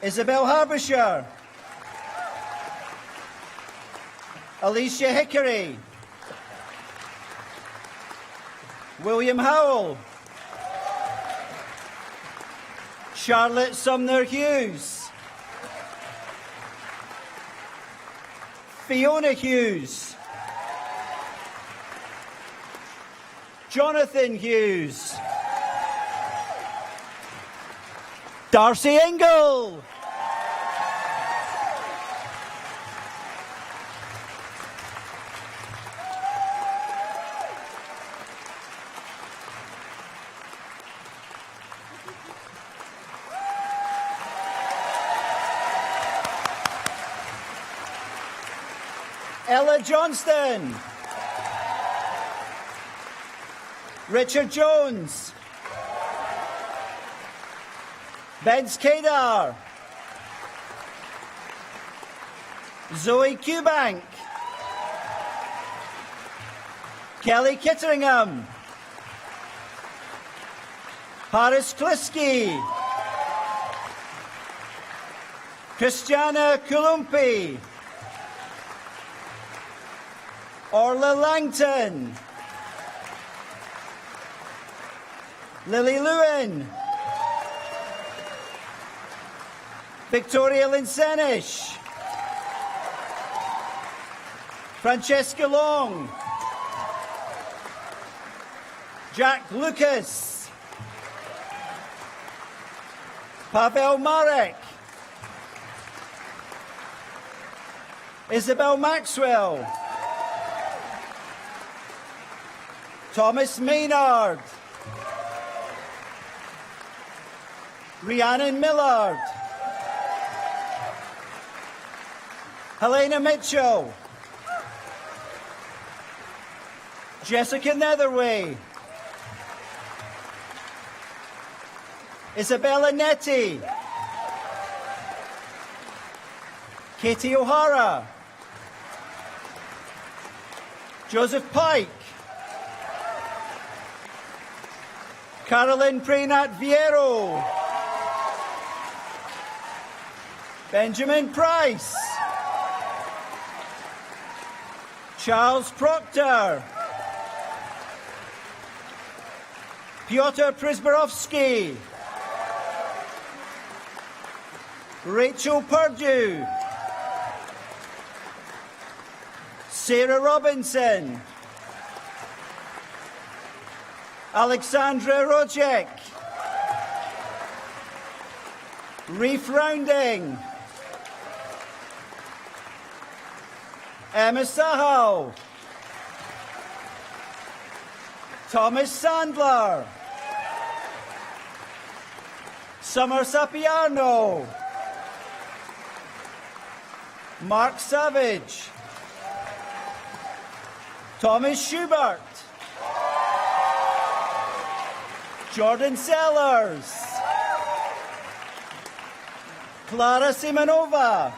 Speaker 5: Isabel Harbisher, Alicia Hickory, William Howell, Charlotte Sumner Hughes, Fiona Hughes, Jonathan Hughes, Darcy Engel, Ella Johnston, Richard Jones, Benz Kedar, Zoe Cubank, Kelly Kitteringham, Paris Kliski, Christiana Kulumpi, Orla Langton, Lily Lewin, Victoria Linsenish, Francesca Long, Jack Lucas, Pavel Marek, Isabel Maxwell, Thomas Maynard, Rhiannon Millard, Helena Mitchell, Jessica Netherway, Isabella Netti, Katie O'Hara, Joseph Pike, Carolyn Preynat Viero, Benjamin Price, Charles Proctor, Piotr Przyborowski, Rachel Purdue, Sarah Robinson, Alexandra Rojek, Reef Rounding, Emma Sahal, Thomas Sandler, Summer Sapiano, Mark Savage, Thomas Schubert, Jordan Sellers, Clara Simonova,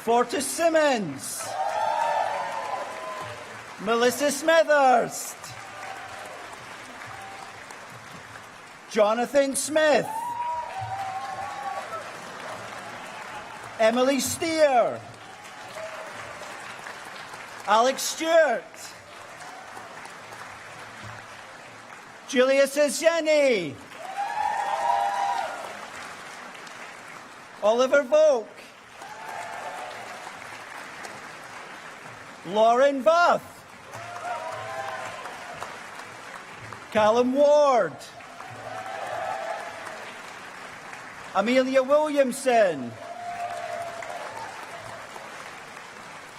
Speaker 5: Fortis Simmons, Melissa Smethurst, Jonathan Smith, Emily Steer, Alex Stewart, Julius Ezjeni, Oliver Volk, Lauren Buff, Callum Ward, Amelia Williamson.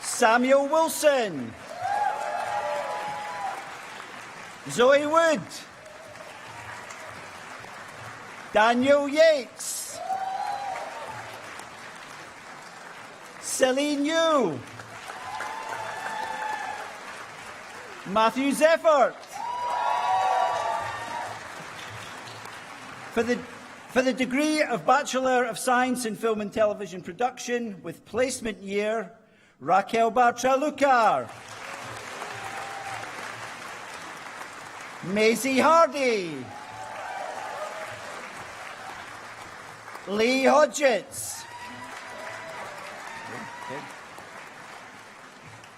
Speaker 5: Samuel Wilson. Zoe Wood. Daniel Yates. Celine Yu. Matthew Zeffert. For the degree of Bachelor of Science in Film and Television Production with placement year, Raquel Bartra-Lucar. Maisie Hardy. Lee Hodgetts.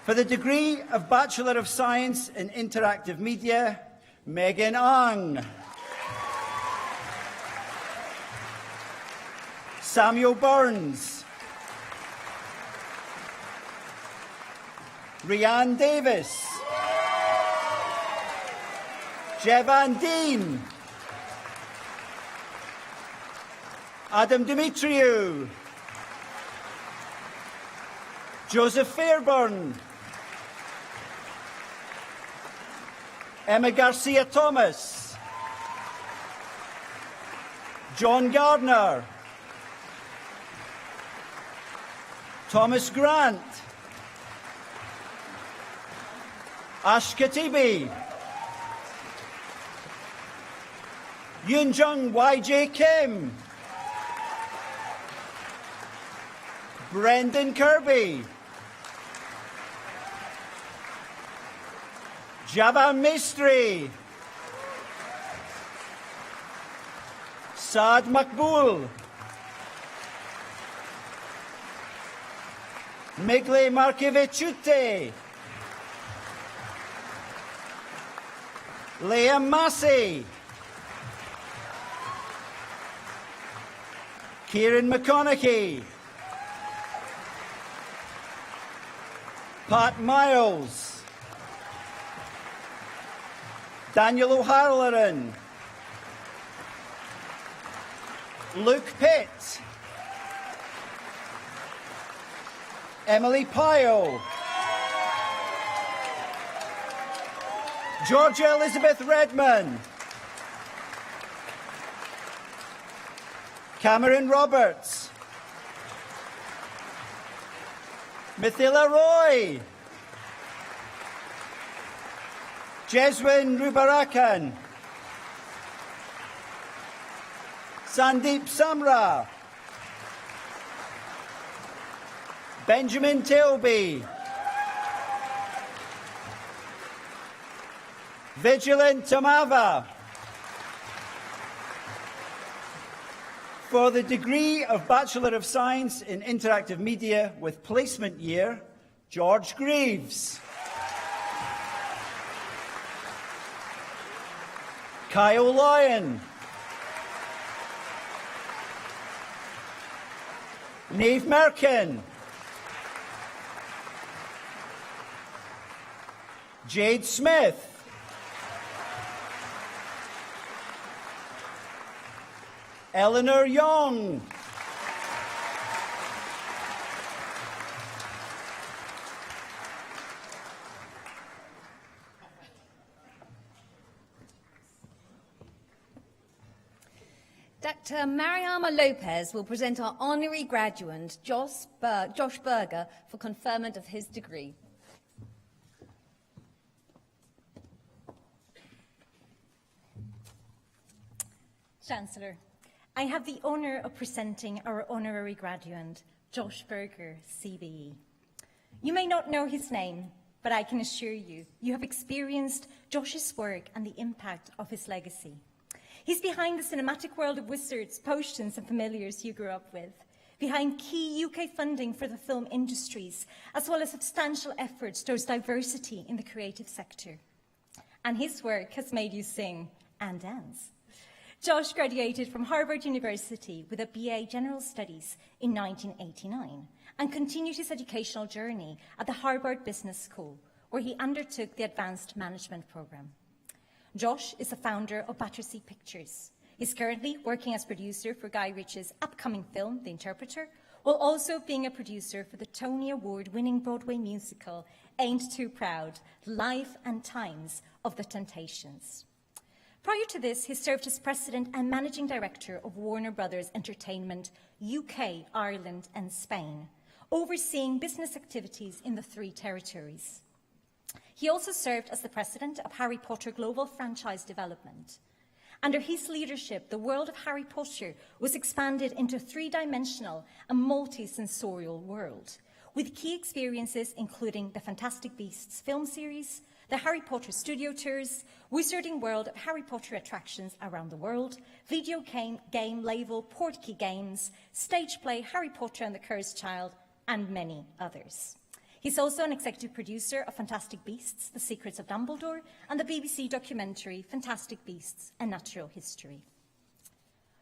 Speaker 5: For the degree of Bachelor of Science in Interactive Media, Megan Ang. Samuel Burns. Rianne Davis. Jevan Dean. Adam Dimitriou. Joseph Fairburn. Emma Garcia Thomas. John Gardner. Thomas Grant. Ash Khatibi. Yunjung YJ Kim. Brendan Kirby. Javan Mistry. Saad Makbul. Migle Markevechute. Liam Massey. Kieran McConaughey. Pat Miles. Daniel O'Halloran. Luke Pitt. Emily Pyle. Georgia Elizabeth Redman. Cameron Roberts. Mithila Roy. Jeswin Rubarakan. Sandeep Samra. Benjamin Tilby. Vigilant Tamava. For the degree of Bachelor of Science in Interactive Media with placement year, George Greaves. Kyle Lyon. Neve Merkin. Jade Smith. Eleanor Young.
Speaker 2: Dr. Mariama Lopez will present our honorary graduate, Josh Berger, for conferment of his degree.
Speaker 7: Chancellor, I have the honour of presenting our honorary graduate, Josh Berger, CBE. You may not know his name, but I can assure you, you have experienced Josh's work and the impact of his legacy. He's behind the cinematic world of wizards, potions and familiars you grew up with, behind key UK funding for the film industries, as well as substantial efforts towards diversity in the creative sector. And his work has made you sing and dance. Josh graduated from Harvard University with a BA General Studies in 1989 and continued his educational journey at the Harvard Business School, where he undertook the Advanced Management Program. Josh is the founder of Battersea Pictures, He's currently working as producer for Guy Ritchie's upcoming film, The Interpreter, while also being a producer for the Tony Award-winning Broadway musical, Ain't Too Proud, Life and Times of the Temptations. Prior to this, he served as president and managing director of Warner Brothers Entertainment, UK, Ireland and Spain, overseeing business activities in the 3 territories. He also served as the president of Harry Potter Global Franchise Development. Under his leadership, the world of Harry Potter was expanded into a 3-dimensional and multi-sensorial world, with key experiences including the Fantastic Beasts film series, the Harry Potter studio tours, Wizarding World of Harry Potter attractions around the world, video game label Portkey Games, stage play Harry Potter and the Cursed Child, and many others. He's also an executive producer of Fantastic Beasts, The Secrets of Dumbledore, and the BBC documentary Fantastic Beasts, A Natural History.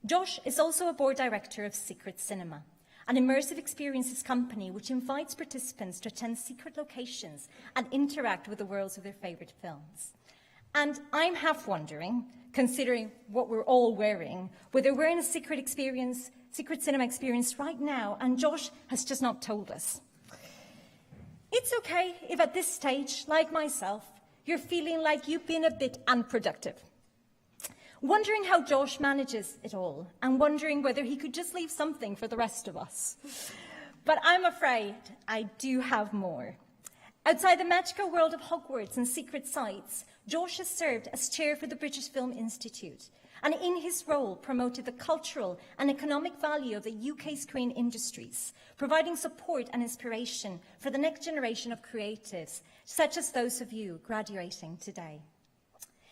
Speaker 7: Josh is also a board director of Secret Cinema, an immersive experiences company which invites participants to attend secret locations and interact with the worlds of their favourite films. And I'm half wondering, considering what we're all wearing, whether we're in a secret cinema experience right now, and Josh has just not told us. It's okay if at this stage, like myself, you're feeling like you've been a bit unproductive. Wondering how Josh manages it all, and wondering whether he could just leave something for the rest of us. But I'm afraid I do have more. Outside the magical world of Hogwarts and secret sites, Josh has served as chair for the British Film Institute, and in his role promoted the cultural and economic value of the UK screen industries, providing support and inspiration for the next generation of creatives, such as those of you graduating today.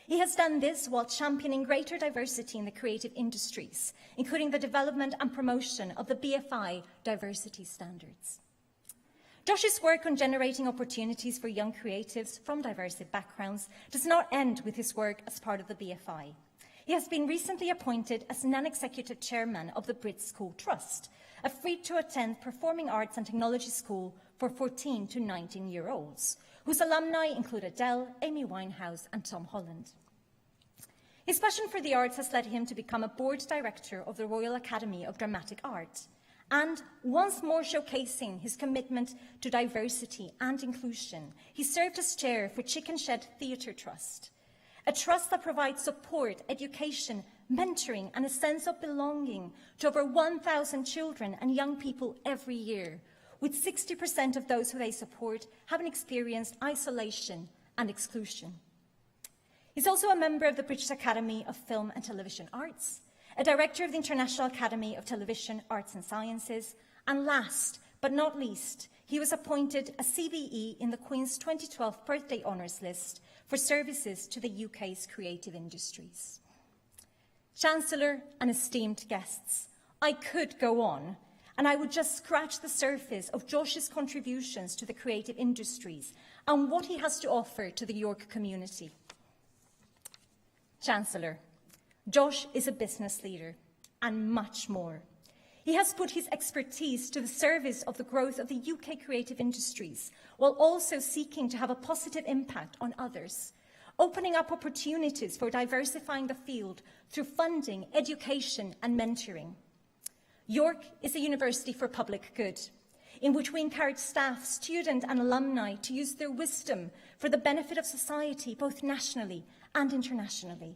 Speaker 7: He has done this while championing greater diversity in the creative industries, including the development and promotion of the BFI diversity standards. Josh's work on generating opportunities for young creatives from diverse backgrounds does not end with his work as part of the BFI. He has been recently appointed as non-executive chairman of the Brit School Trust, a free-to-attend performing arts and technology school for 14 to 19-year-olds, whose alumni include Adele, Amy Winehouse and Tom Holland. His passion for the arts has led him to become a board director of the Royal Academy of Dramatic Art, and once more showcasing his commitment to diversity and inclusion, he served as chair for Chicken Shed Theatre Trust, a trust that provides support, education, mentoring and a sense of belonging to over 1,000 children and young people every year, with 60% of those who they support having experienced isolation and exclusion. He's also a member of the British Academy of Film and Television Arts, a director of the International Academy of Television Arts and Sciences, and last but not least, he was appointed a CBE in the Queen's 2012 Birthday Honours List for services to the UK's creative industries. Chancellor and esteemed guests, I could go on, and I would just scratch the surface of Josh's contributions to the creative industries and what he has to offer to the York community. Chancellor, Josh is a business leader and much more. He has put his expertise to the service of the growth of the UK creative industries, while also seeking to have a positive impact on others, opening up opportunities for diversifying the field through funding, education and mentoring. York is a university for public good, in which we encourage staff, students and alumni to use their wisdom for the benefit of society, both nationally and internationally.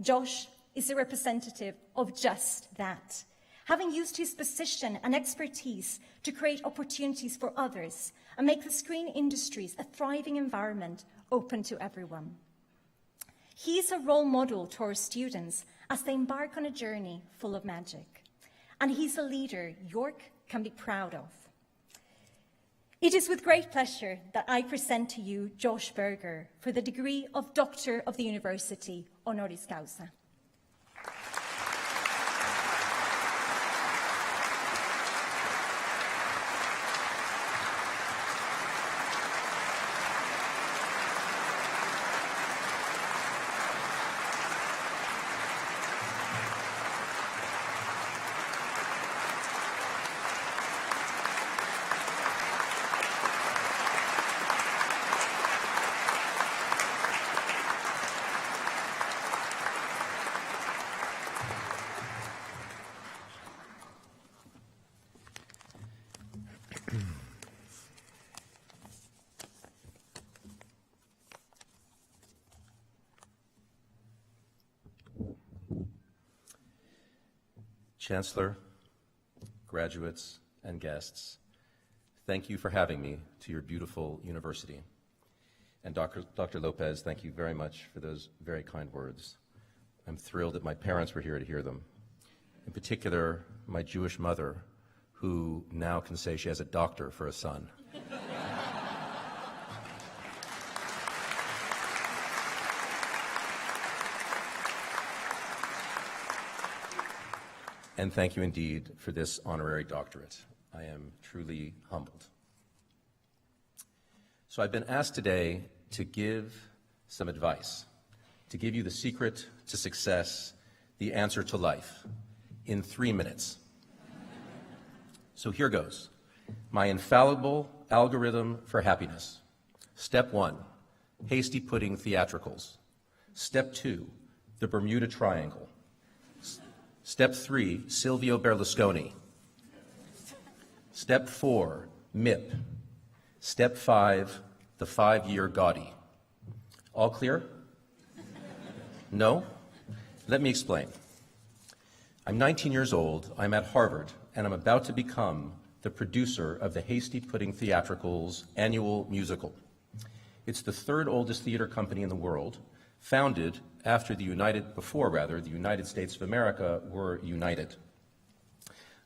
Speaker 7: Josh is a representative of just that, having used his position and expertise to create opportunities for others and make the screen industries a thriving environment open to everyone. He is a role model to our students as they embark on a journey full of magic. And he's a leader York can be proud of. It is with great pleasure that I present to you Josh Berger for the degree of Doctor of the University, Honoris Causa.
Speaker 8: Chancellor, graduates, and guests, thank you for having me to your beautiful university. And Dr. Lopez, thank you very much for those very kind words. I'm thrilled that my parents were here to hear them. In particular, my Jewish mother, who now can say she has a doctor for a son. And thank you indeed for this honorary doctorate. I am truly humbled. So I've been asked today to give some advice, to give you the secret to success, the answer to life, in 3 minutes. So here goes. My infallible algorithm for happiness. Step 1, hasty pudding theatricals. Step 2, the Bermuda Triangle. Step 3, Silvio Berlusconi. Step 4, MIP. Step 5, the 5-year Gaudi. All clear? No? Let me explain. I'm 19 years old, I'm at Harvard, and I'm about to become the producer of the Hasty Pudding Theatricals annual musical. It's the third oldest theater company in the world, founded before the United States of America were united.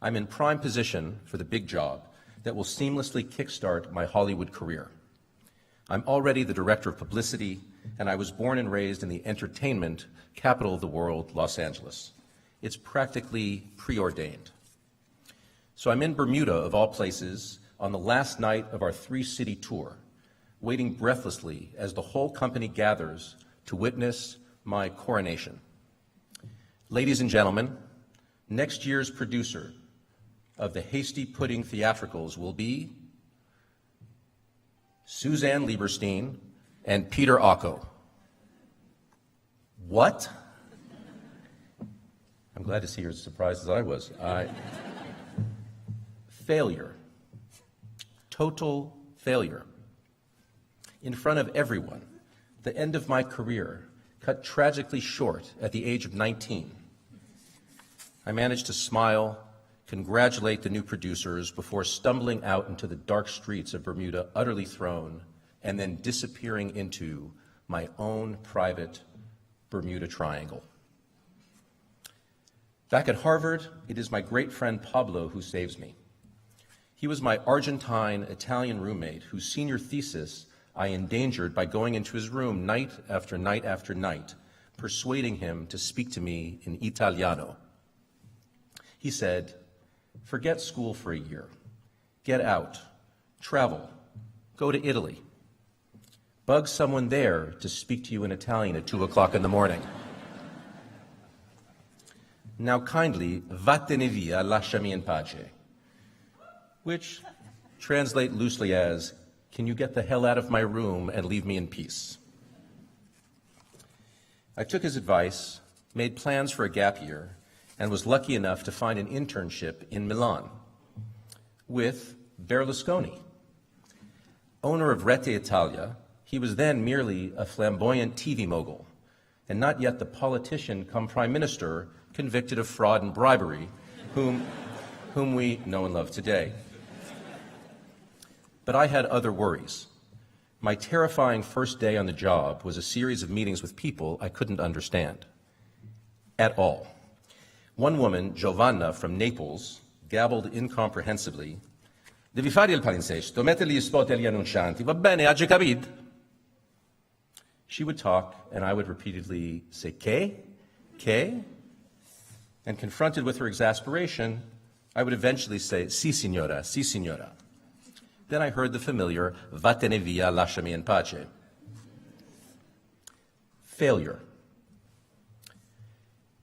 Speaker 8: I'm in prime position for the big job that will seamlessly kickstart my Hollywood career. I'm already the director of publicity, and I was born and raised in the entertainment capital of the world, Los Angeles. It's practically preordained. So I'm in Bermuda, of all places, on the last night of our 3-city tour, waiting breathlessly as the whole company gathers to witness my coronation. Ladies and gentlemen, next year's producer of the Hasty Pudding Theatricals will be Suzanne Lieberstein and Peter Ocko. What? I'm glad to see you're as surprised as I was. Failure. Total failure. In front of everyone. The end of my career, cut tragically short at the age of 19. I managed to smile, congratulate the new producers before stumbling out into the dark streets of Bermuda, utterly thrown, and then disappearing into my own private Bermuda Triangle. Back at Harvard, it is my great friend Pablo who saves me. He was my Argentine-Italian roommate whose senior thesis I endangered by going into his room night after night after night, persuading him to speak to me in Italiano. He said, "Forget school for a year. Get out. Travel. Go to Italy. Bug someone there to speak to you in Italian at 2 o'clock in the morning. Now kindly, vattene via, lasciami in pace," which translate loosely as, "Can you get the hell out of my room and leave me in peace?" I took his advice, made plans for a gap year, and was lucky enough to find an internship in Milan with Berlusconi. Owner of Rete Italia, he was then merely a flamboyant TV mogul, and not yet the politician come prime minister convicted of fraud and bribery, whom we know and love today. But I had other worries. My terrifying first day on the job was a series of meetings with people I couldn't understand at all. One woman, Giovanna from Naples, gabbled incomprehensibly, "Devi fare il palinsesto, mettere gli spot agli annuncianti, va bene, ha già capito?" She would talk, and I would repeatedly say, "Che?" And confronted with her exasperation, I would eventually say, "Sì, signora, sì, signora." Then I heard the familiar, "Vattene via, lasciami in pace." Failure.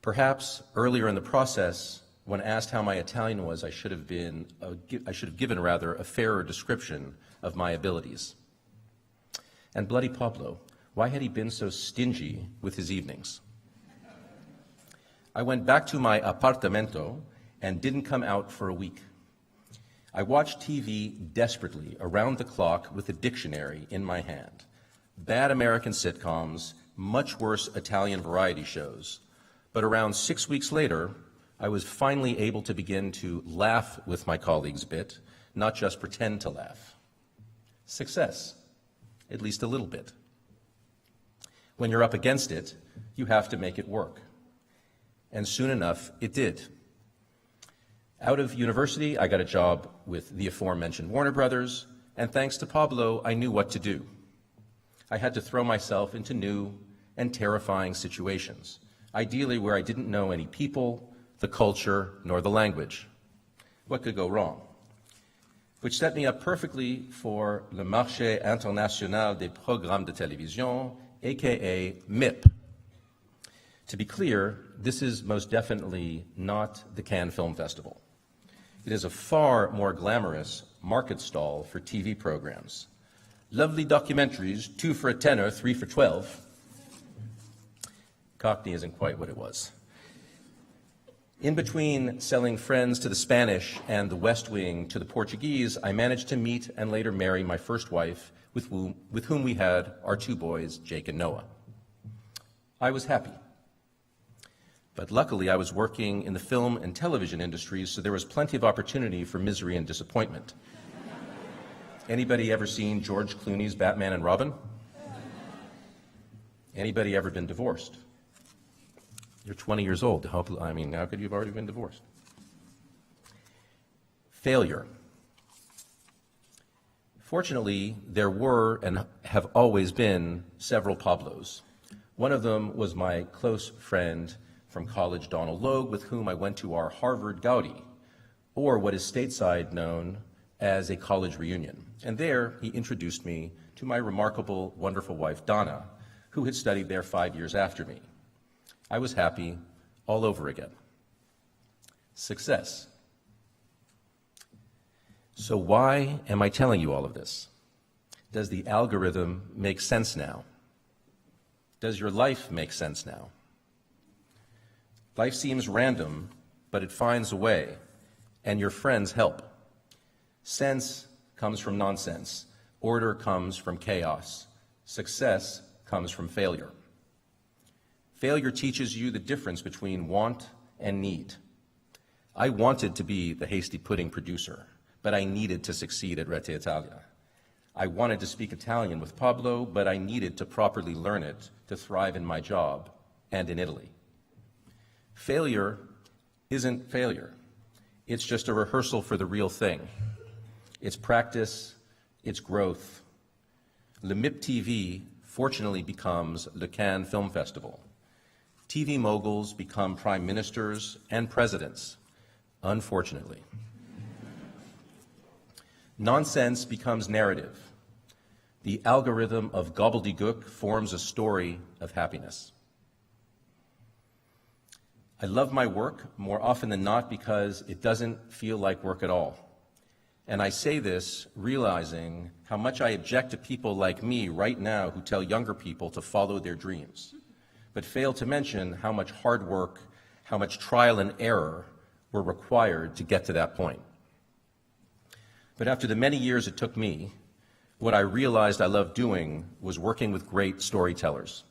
Speaker 8: Perhaps earlier in the process, when asked how my Italian was, I should have given a fairer description of my abilities. And bloody Pablo, why had he been so stingy with his evenings? I went back to my apartamento and didn't come out for a week. I watched TV desperately around the clock with a dictionary in my hand. Bad American sitcoms, much worse Italian variety shows. But around 6 weeks later, I was finally able to begin to laugh with my colleagues a bit, not just pretend to laugh. Success, at least a little bit. When you're up against it, you have to make it work. And soon enough, it did. Out of university, I got a job with the aforementioned Warner Brothers, and thanks to Pablo, I knew what to do. I had to throw myself into new and terrifying situations, ideally where I didn't know any people, the culture, nor the language. What could go wrong? Which set me up perfectly for le Marché International des Programmes de Télévision, aka MIP. To be clear, this is most definitely not the Cannes Film Festival. It is a far more glamorous market stall for TV programs. Lovely documentaries, 2 for a tenner, 3 for 12. Cockney isn't quite what it was. In between selling Friends to the Spanish and The West Wing to the Portuguese, I managed to meet and later marry my first wife, with whom we had our 2 boys, Jake and Noah. I was happy. But luckily, I was working in the film and television industries, so there was plenty of opportunity for misery and disappointment. Anybody ever seen George Clooney's Batman and Robin? Anybody ever been divorced? You're 20 years old. How could you have already been divorced? Failure. Fortunately, there were and have always been several Pablos. One of them was my close friend from college, Donald Logue, with whom I went to our Harvard Gaudi, or what is stateside known as a college reunion. And there, he introduced me to my remarkable, wonderful wife, Donna, who had studied there 5 years after me. I was happy all over again. Success. So why am I telling you all of this? Does the algorithm make sense now? Does your life make sense now? Life seems random, but it finds a way, and your friends help. Sense comes from nonsense. Order comes from chaos. Success comes from failure. Failure teaches you the difference between want and need. I wanted to be the hasty pudding producer, but I needed to succeed at Rete Italia. I wanted to speak Italian with Pablo, but I needed to properly learn it to thrive in my job and in Italy. Failure isn't failure. It's just a rehearsal for the real thing. It's practice, it's growth. Le MIP TV fortunately becomes the Cannes Film Festival. TV moguls become prime ministers and presidents, unfortunately. Nonsense becomes narrative. The algorithm of gobbledygook forms a story of happiness. I love my work more often than not because it doesn't feel like work at all. And I say this realizing how much I object to people like me right now who tell younger people to follow their dreams, but fail to mention how much hard work, how much trial and error were required to get to that point. But after the many years it took me, what I realized I loved doing was working with great storytellers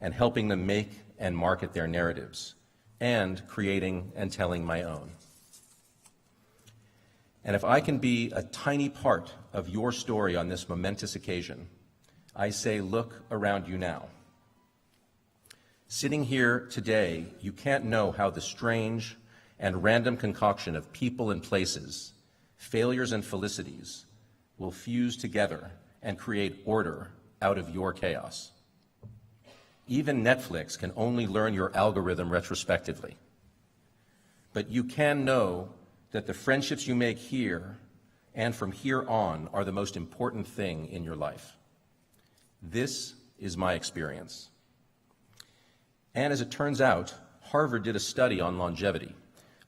Speaker 8: and helping them make and market their narratives, and creating and telling my own. And if I can be a tiny part of your story on this momentous occasion, I say look around you now. Sitting here today, you can't know how the strange and random concoction of people and places, failures and felicities, will fuse together and create order out of your chaos. Even Netflix can only learn your algorithm retrospectively. But you can know that the friendships you make here and from here on are the most important thing in your life. This is my experience. And as it turns out, Harvard did a study on longevity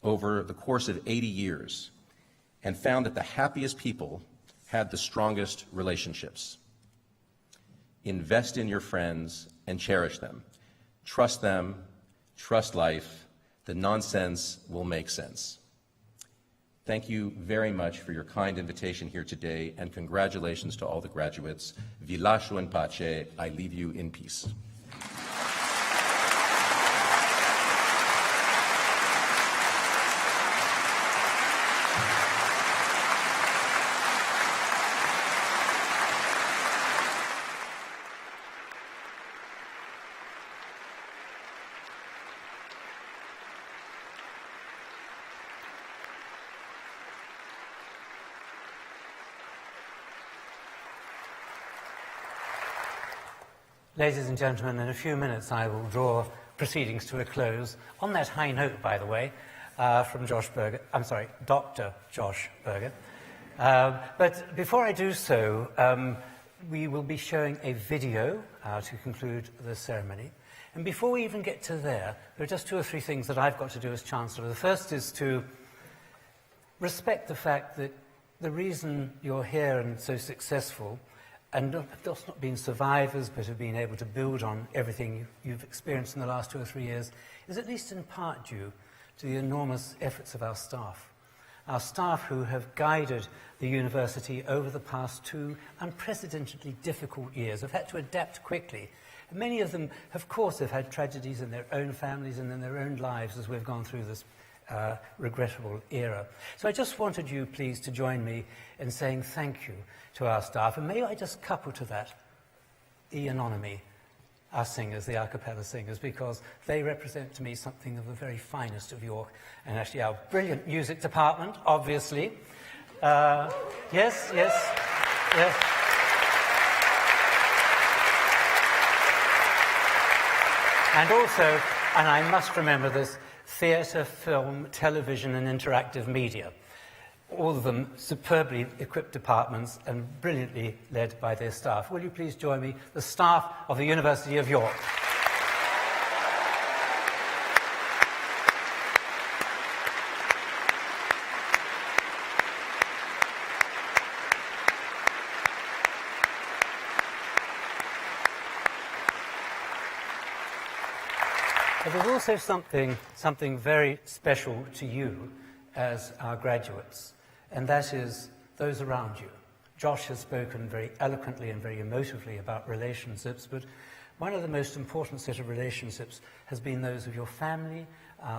Speaker 8: over the course of 80 years and found that the happiest people had the strongest relationships. Invest in your friends and cherish them. Trust them, trust life. The nonsense will make sense. Thank you very much for your kind invitation here today, and congratulations to all the graduates. Vi lascio in pace. I leave you in peace.
Speaker 3: Ladies and gentlemen, in a few minutes I will draw proceedings to a close. On that high note, by the way, from Dr. Josh Berger. But before I do so, we will be showing a video to conclude the ceremony. And before we even get to there are just 2 or 3 things that I've got to do as Chancellor. The first is to respect the fact that the reason you're here and so successful, and have just not been survivors, but have been able to build on everything you've experienced in the last 2 or 3 years, is at least in part due to the enormous efforts of our staff. Our staff who have guided the university over the past 2 unprecedentedly difficult years, have had to adapt quickly. And many of them, of course, have had tragedies in their own families and in their own lives as we've gone through this regrettable era. So I just wanted you, please, to join me in saying thank you to our staff. And may I just couple to that the Anonymy, our singers, the a cappella singers, because they represent to me something of the very finest of York, and actually our brilliant music department, obviously. Yes. And also, and I must remember this, theatre, film, television and interactive media. All of them superbly equipped departments and brilliantly led by their staff. Will you please join me, the staff of the University of York. But there's also something very special to you as our graduates, and that is those around you. Josh has spoken very eloquently and very emotively about relationships, but one of the most important set of relationships has been those of your family,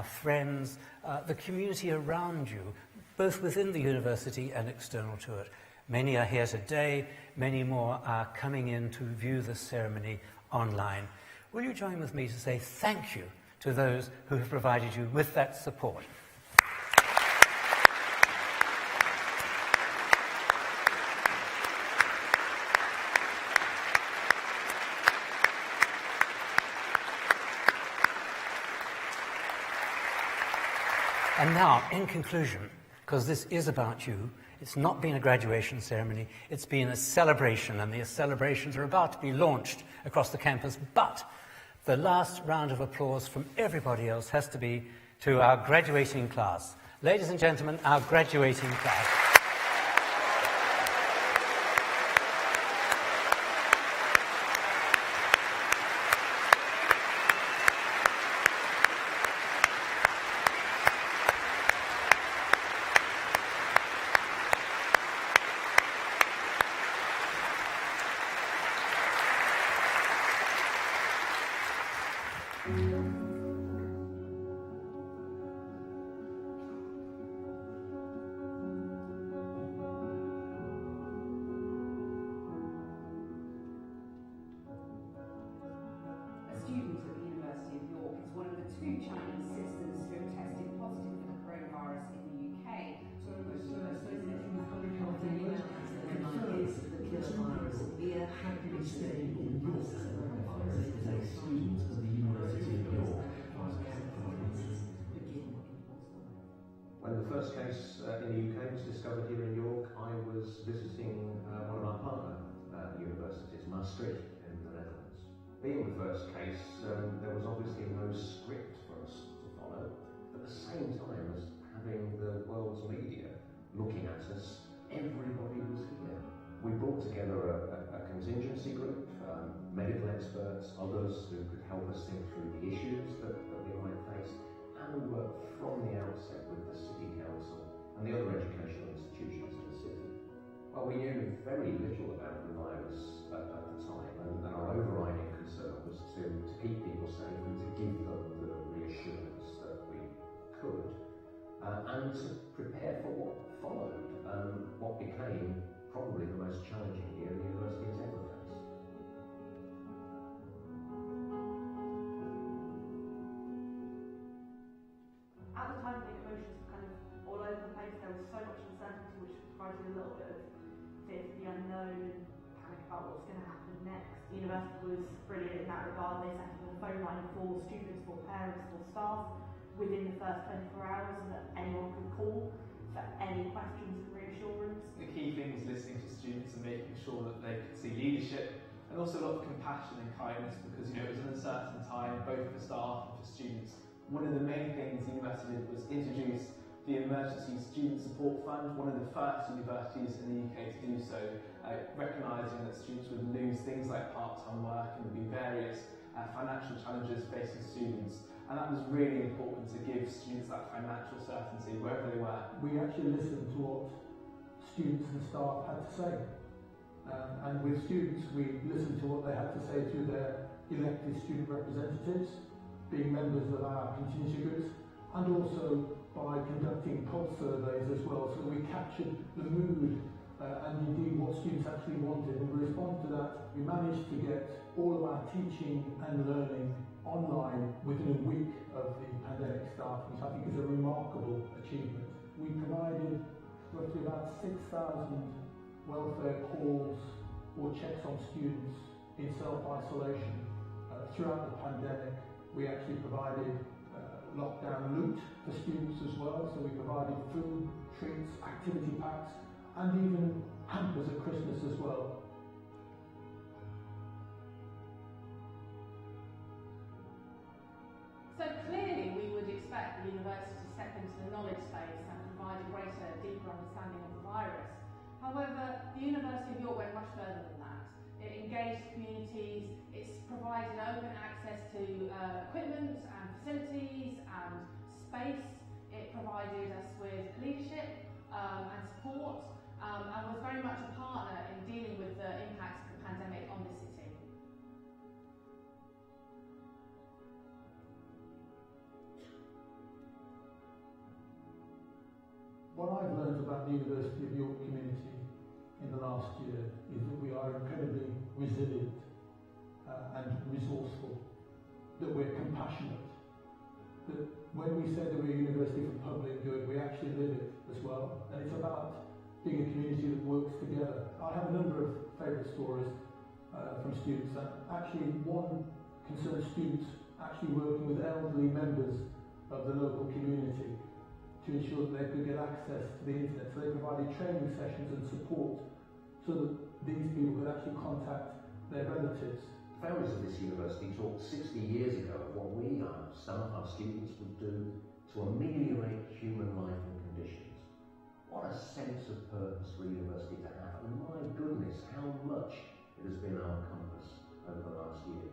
Speaker 3: friends, the community around you, both within the university and external to it. Many are here today, many more are coming in to view this ceremony online. Will you join with me to say thank you to those who have provided you with that support? And now, in conclusion, because this is about you, it's not been a graduation ceremony, it's been a celebration, and the celebrations are about to be launched across the campus, but the last round of applause from everybody else has to be to our graduating class. Ladies and gentlemen, our graduating class.
Speaker 9: When the first case in the UK was discovered here in York, I was visiting one of our partner universities, Maastricht in the Netherlands. Being the first case, there was obviously no script for us to follow. At the same time as having the world's media looking at us, everybody was here. We brought together a contingency group, medical experts, others who could help us think through the issues that we might face, and we worked from the outset with the City Council and the other and to prepare for what followed, what became probably the most challenging year the university has ever faced.
Speaker 10: At the time, the emotions were kind of all over the place. There was so much uncertainty, which provided a little bit of fear for the unknown and panic about what's going to happen next. The university was brilliant in that regard. They set up a phone line for students, for parents, for staff within the first 24 hours, and that anyone could call for any questions and reassurance.
Speaker 11: The key thing was listening to students and making sure that they could see leadership and also a lot of compassion and kindness, because it was an uncertain time both for staff and for students. One of the main things the university did was introduce the Emergency Student Support Fund, one of the first universities in the UK to do so, recognising that students would lose things like part-time work and there would be various financial challenges facing students. And that was really important to give students that financial certainty wherever they were.
Speaker 12: We actually listened to what students and staff had to say. And with students, we listened to what they had to say to their elected student representatives, being members of our contingency groups, and also by conducting pulse surveys as well, so that we captured the mood and indeed what students actually wanted. And in response to that, we managed to get all of our teaching and learning online within a week of the pandemic starting, which I think is a remarkable achievement. We provided roughly about 6,000 welfare calls or checks on students in self-isolation throughout the pandemic. We actually provided lockdown loot for students as well, so we provided food, treats, activity packs, and even hampers at Christmas as well.
Speaker 10: So clearly we would expect the university to step into the knowledge space and provide a greater, deeper understanding of the virus. However, the University of York went much further than that. It engaged communities, it's provided open access to equipment and facilities and space. It provided us with leadership and support and was very much a partner in dealing with the impacts of the pandemic on the city.
Speaker 12: What I've learned about the University of York community in the last year is that we are incredibly resilient and resourceful, that we're compassionate, that when we say that we're a university for public good, we actually live it as well, and it's about being a community that works together. I have a number of favourite stories from students, and actually one concerns students actually working with elderly members of the local community to ensure that they could get access to the internet. So they provided training sessions and support so that these people could actually contact their relatives.
Speaker 9: Founders of this university talked 60 years ago of what we, some of our students, would do to ameliorate human life and conditions. What a sense of purpose for a university to have, and my goodness, how much it has been our compass over the last year.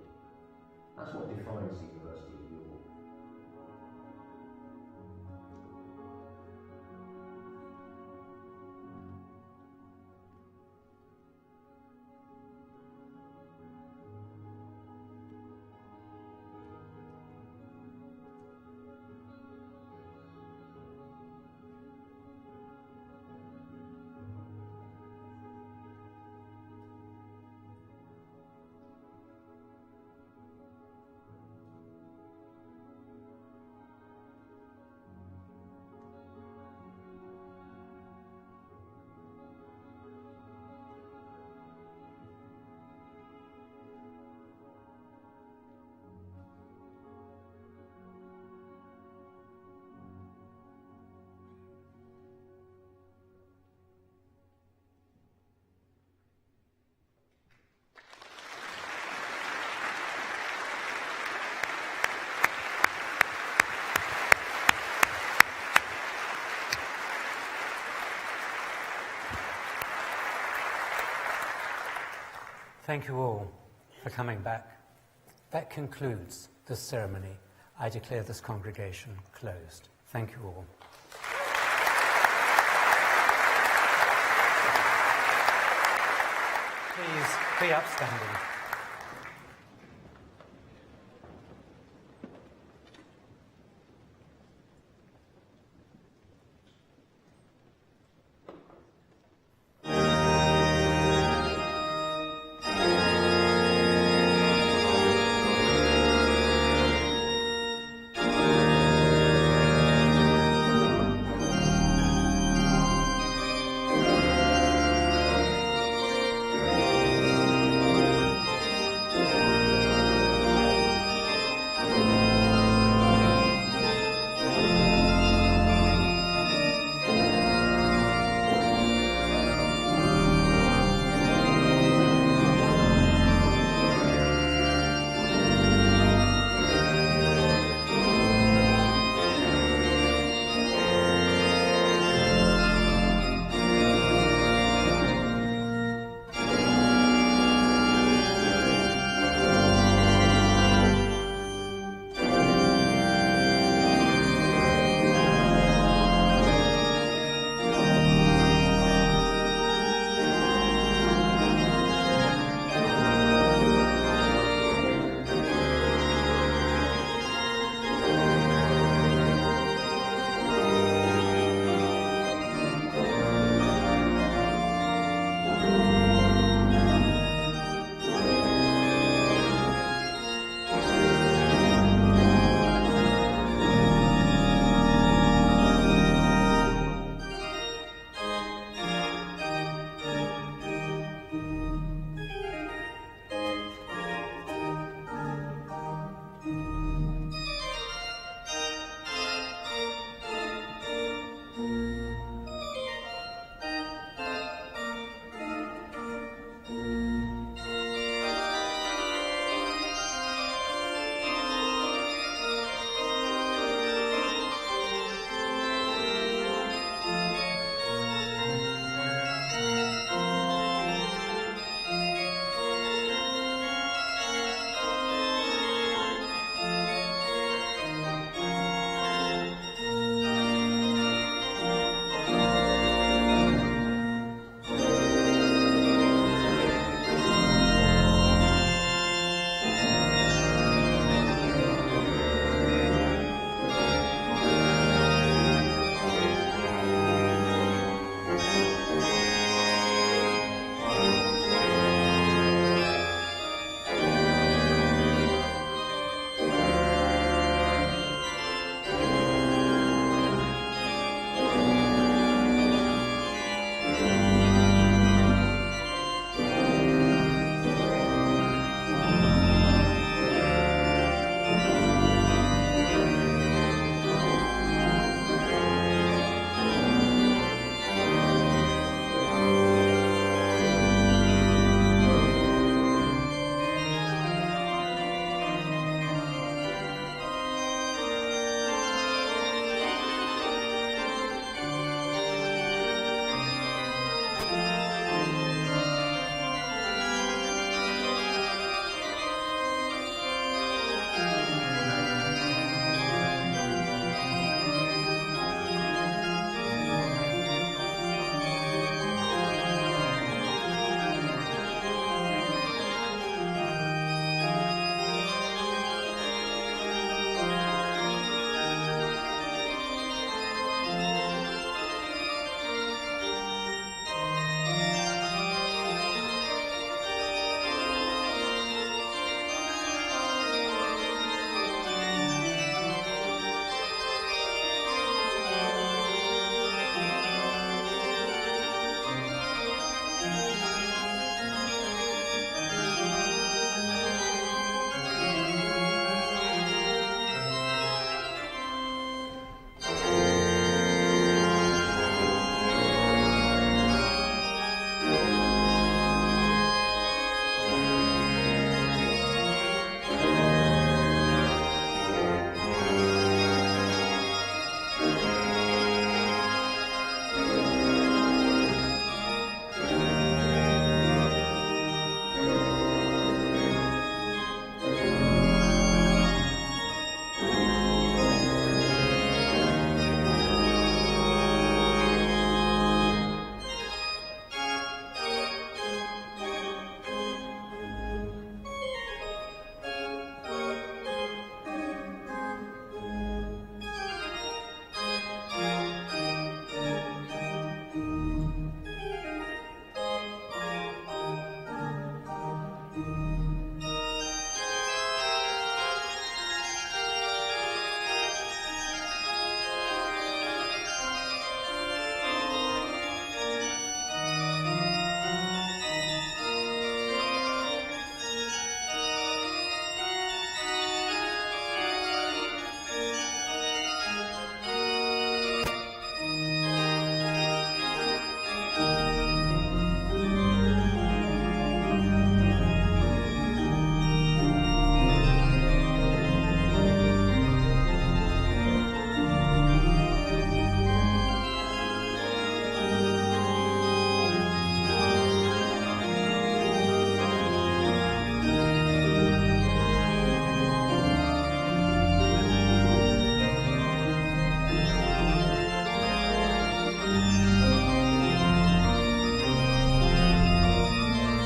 Speaker 9: That's what defines the University of York.
Speaker 3: Thank you all for coming back. That concludes this ceremony. I declare this congregation closed. Thank you all. Please be upstanding.